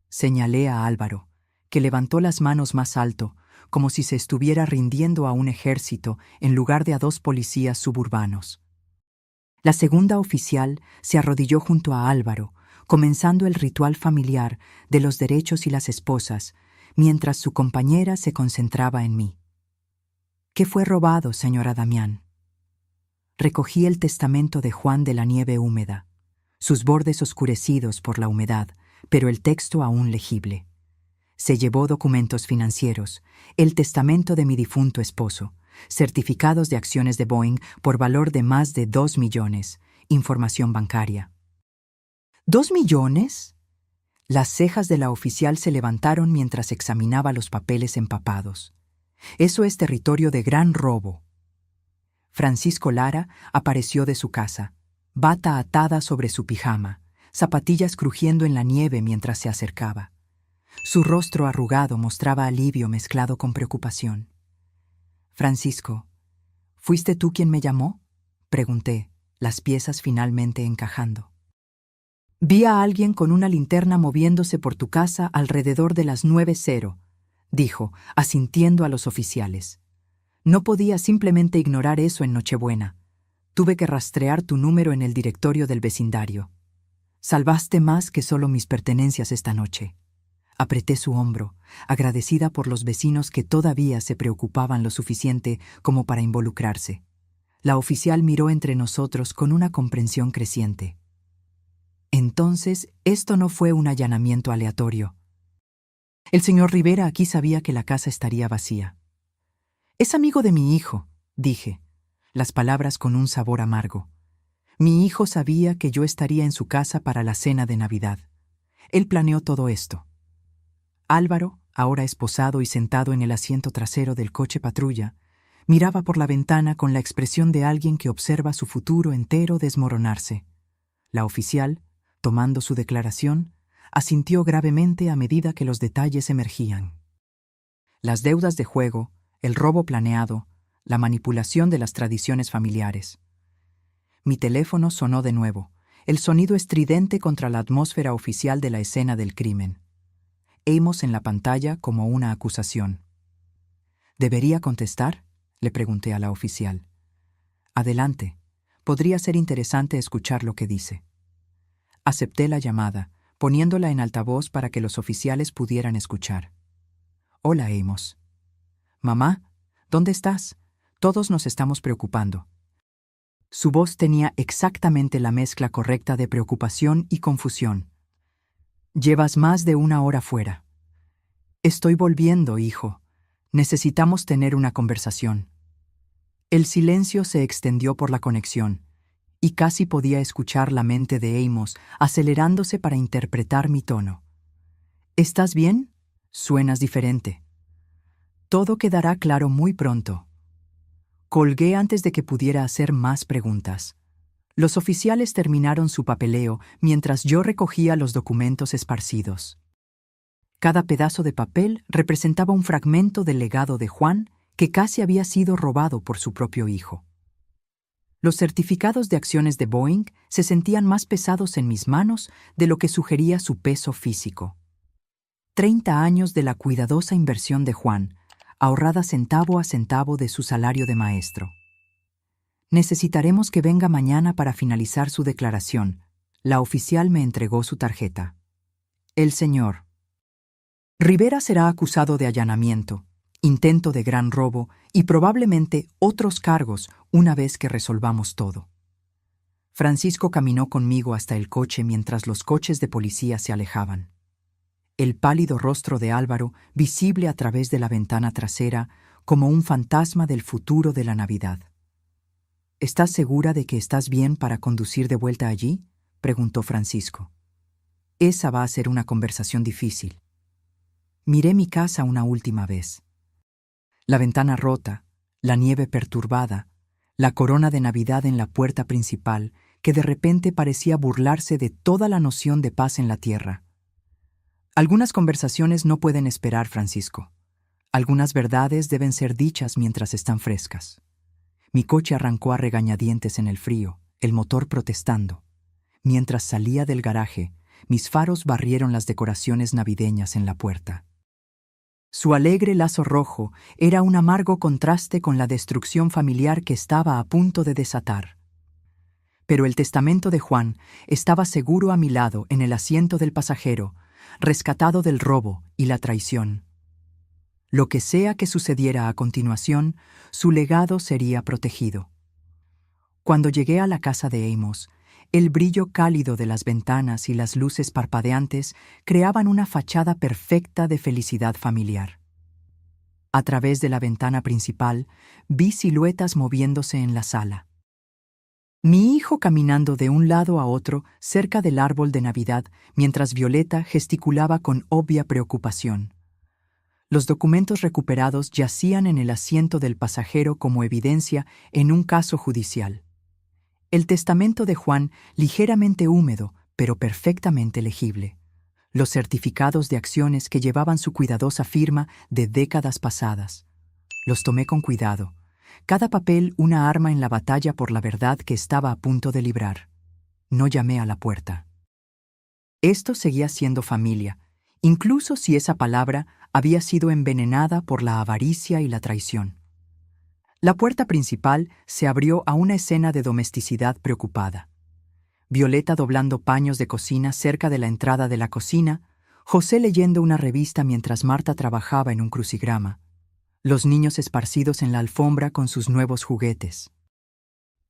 Señalé a Álvaro, que levantó las manos más alto, como si se estuviera rindiendo a un ejército en lugar de a 2 policías suburbanos. La segunda oficial se arrodilló junto a Álvaro, comenzando el ritual familiar de los derechos y las esposas, mientras su compañera se concentraba en mí. «¿Qué fue robado, señora Damián?» Recogí el testamento de Juan de la nieve húmeda, sus bordes oscurecidos por la humedad, pero el texto aún legible. Se llevó documentos financieros, el testamento de mi difunto esposo, certificados de acciones de Boeing por valor de más de 2 millones, información bancaria. ¿2 millones? Las cejas de la oficial se levantaron mientras examinaba los papeles empapados. Eso es territorio de gran robo. Francisco Lara apareció de su casa, bata atada sobre su pijama, zapatillas crujiendo en la nieve mientras se acercaba. Su rostro arrugado mostraba alivio mezclado con preocupación. «Francisco, ¿fuiste tú quien me llamó?», pregunté, las piezas finalmente encajando. «Vi a alguien con una linterna moviéndose por tu casa alrededor de las 9:00, dijo, asintiendo a los oficiales. «No podía simplemente ignorar eso en Nochebuena. Tuve que rastrear tu número en el directorio del vecindario. Salvaste más que solo mis pertenencias esta noche». Apreté su hombro, agradecida por los vecinos que todavía se preocupaban lo suficiente como para involucrarse. La oficial miró entre nosotros con una comprensión creciente. «Entonces, esto no fue un allanamiento aleatorio. El señor Rivera aquí sabía que la casa estaría vacía». «Es amigo de mi hijo», dije, las palabras con un sabor amargo. Mi hijo sabía que yo estaría en su casa para la cena de Navidad. Él planeó todo esto. Álvaro, ahora esposado y sentado en el asiento trasero del coche patrulla, miraba por la ventana con la expresión de alguien que observa su futuro entero desmoronarse. La oficial, tomando su declaración, asintió gravemente a medida que los detalles emergían. Las deudas de juego, el robo planeado, la manipulación de las tradiciones familiares. Mi teléfono sonó de nuevo, el sonido estridente contra la atmósfera oficial de la escena del crimen. Amos en la pantalla como una acusación. «¿Debería contestar?», le pregunté a la oficial. «Adelante. Podría ser interesante escuchar lo que dice». Acepté la llamada, poniéndola en altavoz para que los oficiales pudieran escuchar. «Hola, Amos». «Mamá, ¿dónde estás? Todos nos estamos preocupando». Su voz tenía exactamente la mezcla correcta de preocupación y confusión. «Llevas más de 1 hora fuera». «Estoy volviendo, hijo. Necesitamos tener una conversación». El silencio se extendió por la conexión, y casi podía escuchar la mente de Amos acelerándose para interpretar mi tono. «¿Estás bien? Suenas diferente». «Todo quedará claro muy pronto». Colgué antes de que pudiera hacer más preguntas. Los oficiales terminaron su papeleo mientras yo recogía los documentos esparcidos. Cada pedazo de papel representaba un fragmento del legado de Juan que casi había sido robado por su propio hijo. Los certificados de acciones de Boeing se sentían más pesados en mis manos de lo que sugería su peso físico. 30 años de la cuidadosa inversión de Juan, ahorrada centavo a centavo de su salario de maestro. Necesitaremos que venga mañana para finalizar su declaración. La oficial me entregó su tarjeta. El señor Rivera será acusado de allanamiento, intento de gran robo y probablemente otros cargos una vez que resolvamos todo. Francisco caminó conmigo hasta el coche mientras los coches de policía se alejaban. El pálido rostro de Álvaro, visible a través de la ventana trasera, como un fantasma del futuro de la Navidad. ¿Estás segura de que estás bien para conducir de vuelta allí?, preguntó Francisco. Esa va a ser una conversación difícil. Miré mi casa una última vez. La ventana rota, la nieve perturbada, la corona de Navidad en la puerta principal, que de repente parecía burlarse de toda la noción de paz en la tierra. Algunas conversaciones no pueden esperar, Francisco. Algunas verdades deben ser dichas mientras están frescas. Mi coche arrancó a regañadientes en el frío, el motor protestando. Mientras salía del garaje, mis faros barrieron las decoraciones navideñas en la puerta. Su alegre lazo rojo era un amargo contraste con la destrucción familiar que estaba a punto de desatar. Pero el testamento de Juan estaba seguro a mi lado en el asiento del pasajero, rescatado del robo y la traición. Lo que sea que sucediera a continuación, su legado sería protegido. Cuando llegué a la casa de Amos, el brillo cálido de las ventanas y las luces parpadeantes creaban una fachada perfecta de felicidad familiar. A través de la ventana principal, vi siluetas moviéndose en la sala. Mi hijo caminando de un lado a otro cerca del árbol de Navidad, mientras Violeta gesticulaba con obvia preocupación. Los documentos recuperados yacían en el asiento del pasajero como evidencia en un caso judicial. El testamento de Juan, ligeramente húmedo, pero perfectamente legible. Los certificados de acciones que llevaban su cuidadosa firma de décadas pasadas. Los tomé con cuidado. Cada papel una arma en la batalla por la verdad que estaba a punto de librar. No llamé a la puerta. Esto seguía siendo familia, incluso si esa palabra había sido envenenada por la avaricia y la traición. La puerta principal se abrió a una escena de domesticidad preocupada. Violeta doblando paños de cocina cerca de la entrada de la cocina, José leyendo una revista mientras Marta trabajaba en un crucigrama, los niños esparcidos en la alfombra con sus nuevos juguetes.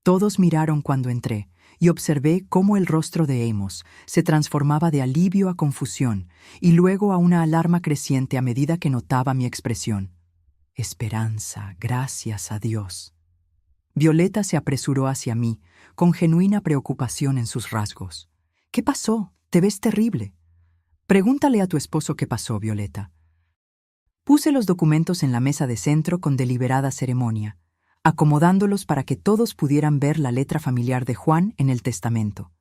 Todos miraron cuando entré y observé cómo el rostro de Amos se transformaba de alivio a confusión y luego a una alarma creciente a medida que notaba mi expresión. Esperanza, gracias a Dios. Violeta se apresuró hacia mí, con genuina preocupación en sus rasgos. ¿Qué pasó? Te ves terrible. Pregúntale a tu esposo qué pasó, Violeta. Puse los documentos en la mesa de centro con deliberada ceremonia, acomodándolos para que todos pudieran ver la letra familiar de Juan en el testamento,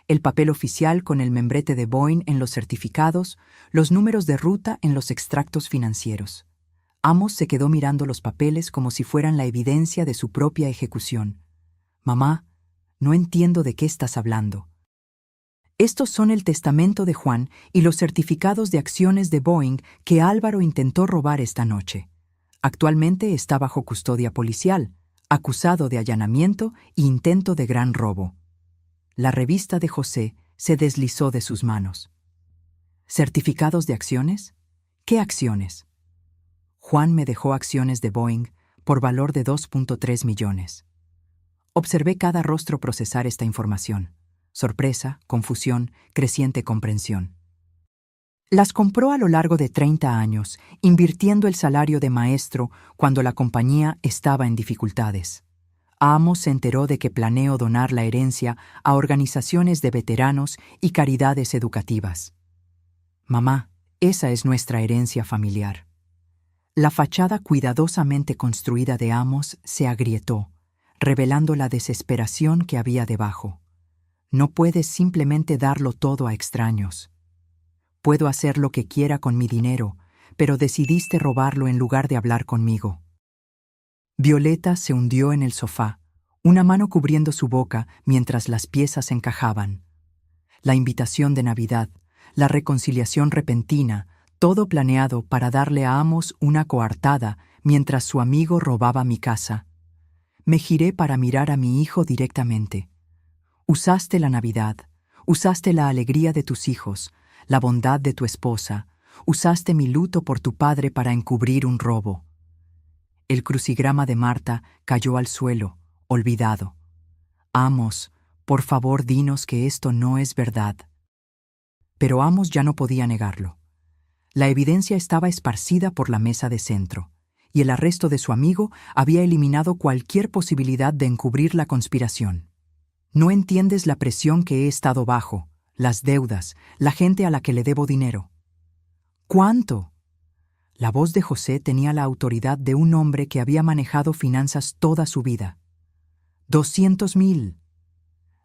el papel oficial con el membrete de Boeing en los certificados, los números de ruta en los extractos financieros. Amos se quedó mirando los papeles como si fueran la evidencia de su propia ejecución. Mamá, no entiendo de qué estás hablando. Estos son el testamento de Juan y los certificados de acciones de Boeing que Álvaro intentó robar esta noche. Actualmente está bajo custodia policial, acusado de allanamiento e intento de gran robo. La revista de José se deslizó de sus manos. ¿Certificados de acciones? ¿Qué acciones? Juan me dejó acciones de Boeing por valor de 2.3 millones. Observé cada rostro procesar esta información. Sorpresa, confusión, creciente comprensión. Las compró a lo largo de 30 años, invirtiendo el salario de maestro cuando la compañía estaba en dificultades. Amos se enteró de que planeo donar la herencia a organizaciones de veteranos y caridades educativas. Mamá, esa es nuestra herencia familiar. La fachada cuidadosamente construida de Amos se agrietó, revelando la desesperación que había debajo. No puedes simplemente darlo todo a extraños. Puedo hacer lo que quiera con mi dinero, pero decidiste robarlo en lugar de hablar conmigo. Violeta se hundió en el sofá, una mano cubriendo su boca mientras las piezas encajaban. La invitación de Navidad, la reconciliación repentina, Todo planeado para darle a Amos una coartada mientras su amigo robaba mi casa. Me giré para mirar a mi hijo directamente. Usaste la Navidad, usaste la alegría de tus hijos, la bondad de tu esposa, usaste mi luto por tu padre para encubrir un robo. El crucigrama de Marta cayó al suelo, olvidado. Amos, por favor dinos que esto no es verdad. Pero Amos ya no podía negarlo. La evidencia estaba esparcida por la mesa de centro, y el arresto de su amigo había eliminado cualquier posibilidad de encubrir la conspiración. No entiendes la presión que he estado bajo, las deudas, la gente a la que le debo dinero. ¿Cuánto? La voz de José tenía la autoridad de un hombre que había manejado finanzas toda su vida. 200,000.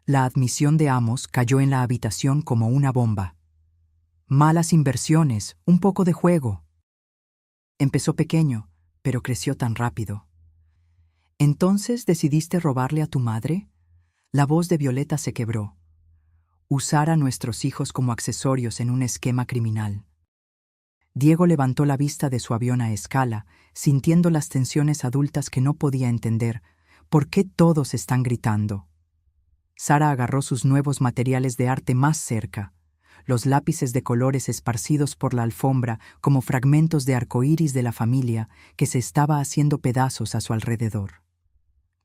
La admisión de Amos cayó en la habitación como una bomba. Malas inversiones, un poco de juego. Empezó pequeño, pero creció tan rápido. ¿Entonces decidiste robarle a tu madre? La voz de Violeta se quebró. Usar a nuestros hijos como accesorios en un esquema criminal. Diego levantó la vista de su avión a escala, sintiendo las tensiones adultas que no podía entender. ¿Por qué todos están gritando? Sara agarró sus nuevos materiales de arte más cerca, los lápices de colores esparcidos por la alfombra como fragmentos de arcoíris de la familia que se estaba haciendo pedazos a su alrededor.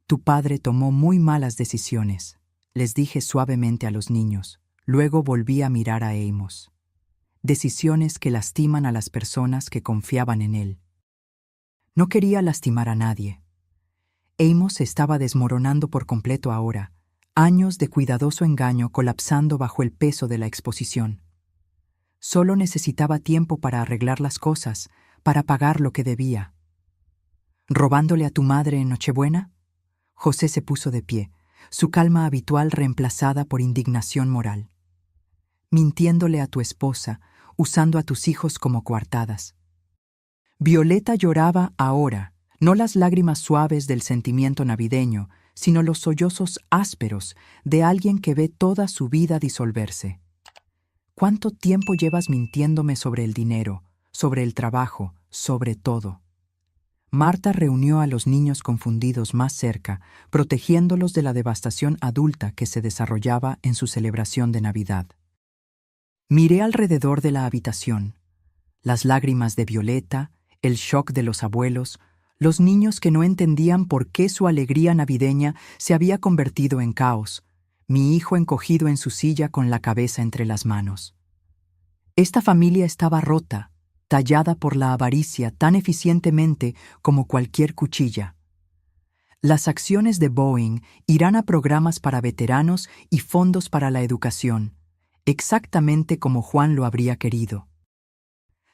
Tu padre tomó muy malas decisiones, les dije suavemente a los niños. Luego volví a mirar a Amos. Decisiones que lastiman a las personas que confiaban en él. No quería lastimar a nadie. Amos se estaba desmoronando por completo ahora, años de cuidadoso engaño colapsando bajo el peso de la exposición. Solo necesitaba tiempo para arreglar las cosas, para pagar lo que debía. ¿Robándole a tu madre en Nochebuena? José se puso de pie, su calma habitual reemplazada por indignación moral. Mintiéndole a tu esposa, usando a tus hijos como coartadas. Violeta lloraba ahora, no las lágrimas suaves del sentimiento navideño, sino los sollozos ásperos de alguien que ve toda su vida disolverse. ¿Cuánto tiempo llevas mintiéndome sobre el dinero, sobre el trabajo, sobre todo? Marta reunió a los niños confundidos más cerca, protegiéndolos de la devastación adulta que se desarrollaba en su celebración de Navidad. Miré alrededor de la habitación. Las lágrimas de Violeta, el shock de los abuelos, los niños que no entendían por qué su alegría navideña se había convertido en caos, mi hijo encogido en su silla con la cabeza entre las manos. Esta familia estaba rota, tallada por la avaricia tan eficientemente como cualquier cuchilla. Las acciones de Boeing irán a programas para veteranos y fondos para la educación, exactamente como Juan lo habría querido.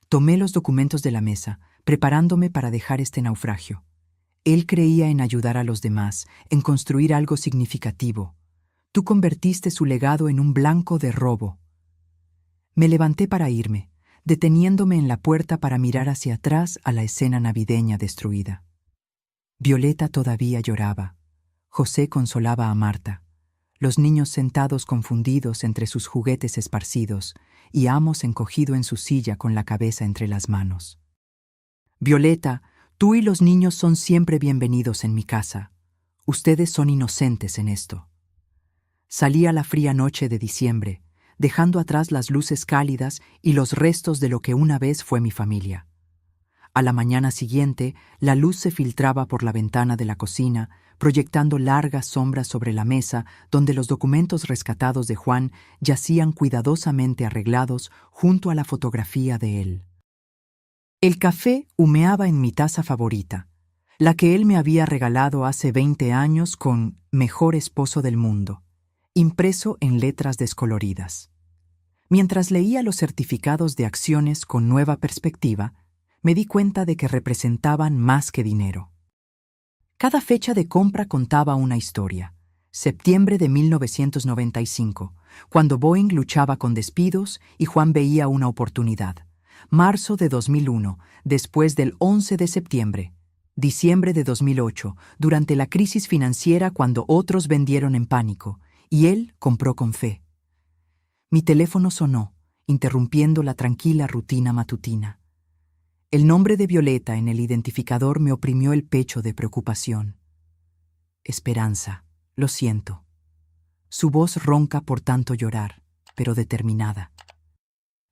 Tomé los documentos de la mesa, preparándome para dejar este naufragio. Él creía en ayudar a los demás, en construir algo significativo. Tú convertiste su legado en un blanco de robo. Me levanté para irme, deteniéndome en la puerta para mirar hacia atrás a la escena navideña destruida. Violeta todavía lloraba. José consolaba a Marta. Los niños sentados confundidos entre sus juguetes esparcidos y Amos encogido en su silla con la cabeza entre las manos. Violeta, tú y los niños son siempre bienvenidos en mi casa. Ustedes son inocentes en esto. Salí a la fría noche de diciembre, dejando atrás las luces cálidas y los restos de lo que una vez fue mi familia. A la mañana siguiente, la luz se filtraba por la ventana de la cocina, proyectando largas sombras sobre la mesa donde los documentos rescatados de Juan yacían cuidadosamente arreglados junto a la fotografía de él. El café humeaba en mi taza favorita, la que él me había regalado hace 20 años con Mejor esposo del mundo, impreso en letras descoloridas. Mientras leía los certificados de acciones con nueva perspectiva, me di cuenta de que representaban más que dinero. Cada fecha de compra contaba una historia. Septiembre de 1995, cuando Boeing luchaba con despidos y Juan veía una oportunidad. Marzo de 2001, después del 11 de septiembre. Diciembre de 2008, durante la crisis financiera cuando otros vendieron en pánico, y él compró con fe. Mi teléfono sonó, interrumpiendo la tranquila rutina matutina. El nombre de Violeta en el identificador me oprimió el pecho de preocupación. Esperanza, lo siento. Su voz ronca por tanto llorar, pero determinada.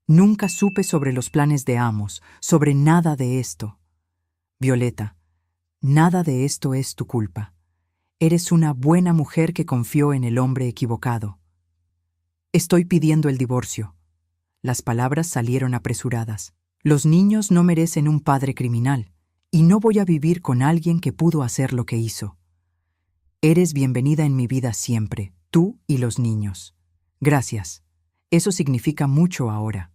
Nunca supe sobre los planes de Amos, sobre nada de esto. Violeta, nada de esto es tu culpa. Eres una buena mujer que confió en el hombre equivocado. Estoy pidiendo el divorcio. Las palabras salieron apresuradas. Los niños no merecen un padre criminal, y no voy a vivir con alguien que pudo hacer lo que hizo. Eres bienvenida en mi vida siempre, tú y los niños. Gracias. Eso significa mucho ahora.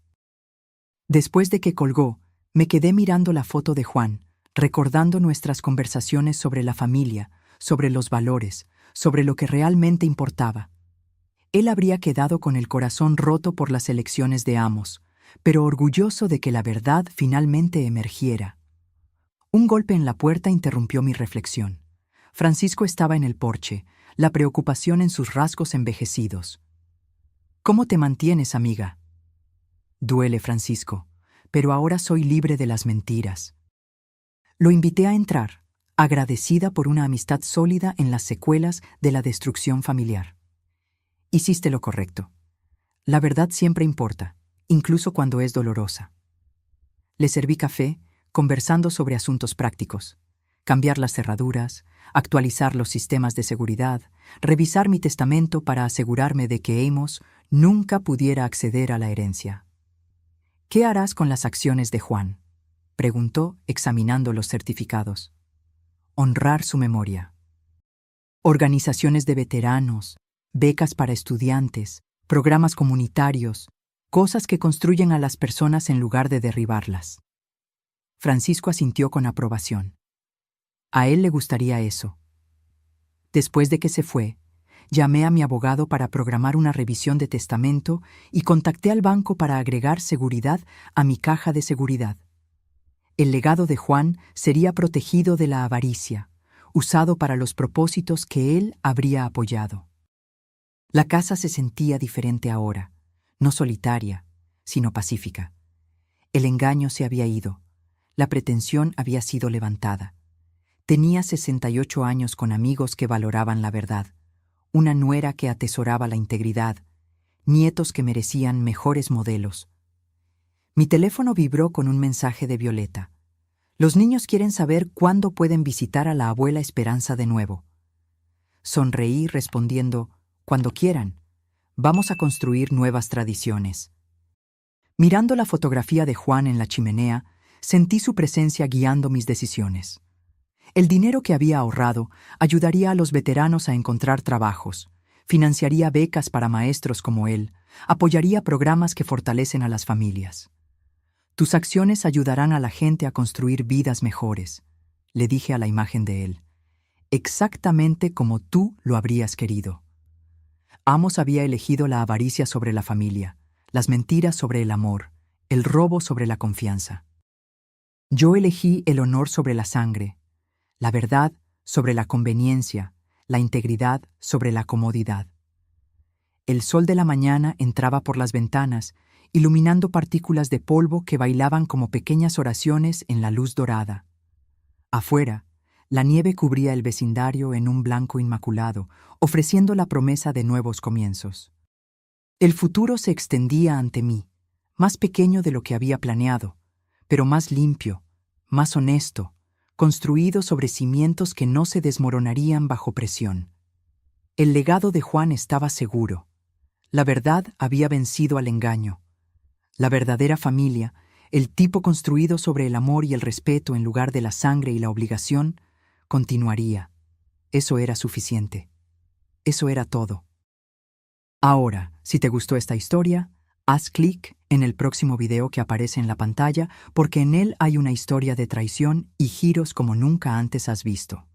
Después de que colgó, me quedé mirando la foto de Juan, recordando nuestras conversaciones sobre la familia, sobre los valores, sobre lo que realmente importaba. Él habría quedado con el corazón roto por las elecciones de Amos, pero orgulloso de que la verdad finalmente emergiera. Un golpe en la puerta interrumpió mi reflexión. Francisco estaba en el porche, la preocupación en sus rasgos envejecidos. ¿Cómo te mantienes, amiga? Duele, Francisco, pero ahora soy libre de las mentiras. Lo invité a entrar, agradecida por una amistad sólida en las secuelas de la destrucción familiar. Hiciste lo correcto. La verdad siempre importa, incluso cuando es dolorosa. Le serví café, conversando sobre asuntos prácticos. Cambiar las cerraduras, actualizar los sistemas de seguridad, revisar mi testamento para asegurarme de que Amos nunca pudiera acceder a la herencia. ¿Qué harás con las acciones de Juan?, preguntó, examinando los certificados. Honrar su memoria. Organizaciones de veteranos, becas para estudiantes, programas comunitarios, cosas que construyen a las personas en lugar de derribarlas. Francisco asintió con aprobación. A él le gustaría eso. Después de que se fue, llamé a mi abogado para programar una revisión de testamento y contacté al banco para agregar seguridad a mi caja de seguridad. El legado de Juan sería protegido de la avaricia, usado para los propósitos que él habría apoyado. La casa se sentía diferente ahora, no solitaria, sino pacífica. El engaño se había ido, la pretensión había sido levantada. Tenía 68 años con amigos que valoraban la verdad, una nuera que atesoraba la integridad, nietos que merecían mejores modelos. Mi teléfono vibró con un mensaje de Violeta. Los niños quieren saber cuándo pueden visitar a la abuela Esperanza de nuevo. Sonreí respondiendo, cuando quieran. Vamos a construir nuevas tradiciones. Mirando la fotografía de Juan en la chimenea, sentí su presencia guiando mis decisiones. El dinero que había ahorrado ayudaría a los veteranos a encontrar trabajos, financiaría becas para maestros como él, apoyaría programas que fortalecen a las familias. Tus acciones ayudarán a la gente a construir vidas mejores, le dije a la imagen de él, exactamente como tú lo habrías querido. Amos había elegido la avaricia sobre la familia, las mentiras sobre el amor, el robo sobre la confianza. Yo elegí el honor sobre la sangre, la verdad sobre la conveniencia, la integridad sobre la comodidad. El sol de la mañana entraba por las ventanas, iluminando partículas de polvo que bailaban como pequeñas oraciones en la luz dorada. Afuera, la nieve cubría el vecindario en un blanco inmaculado, ofreciendo la promesa de nuevos comienzos. El futuro se extendía ante mí, más pequeño de lo que había planeado, pero más limpio, más honesto, construido sobre cimientos que no se desmoronarían bajo presión. El legado de Juan estaba seguro. La verdad había vencido al engaño. La verdadera familia, el tipo construido sobre el amor y el respeto en lugar de la sangre y la obligación, continuaría. Eso era suficiente. Eso era todo. Ahora, si te gustó esta historia, haz clic en el próximo video que aparece en la pantalla porque en él hay una historia de traición y giros como nunca antes has visto.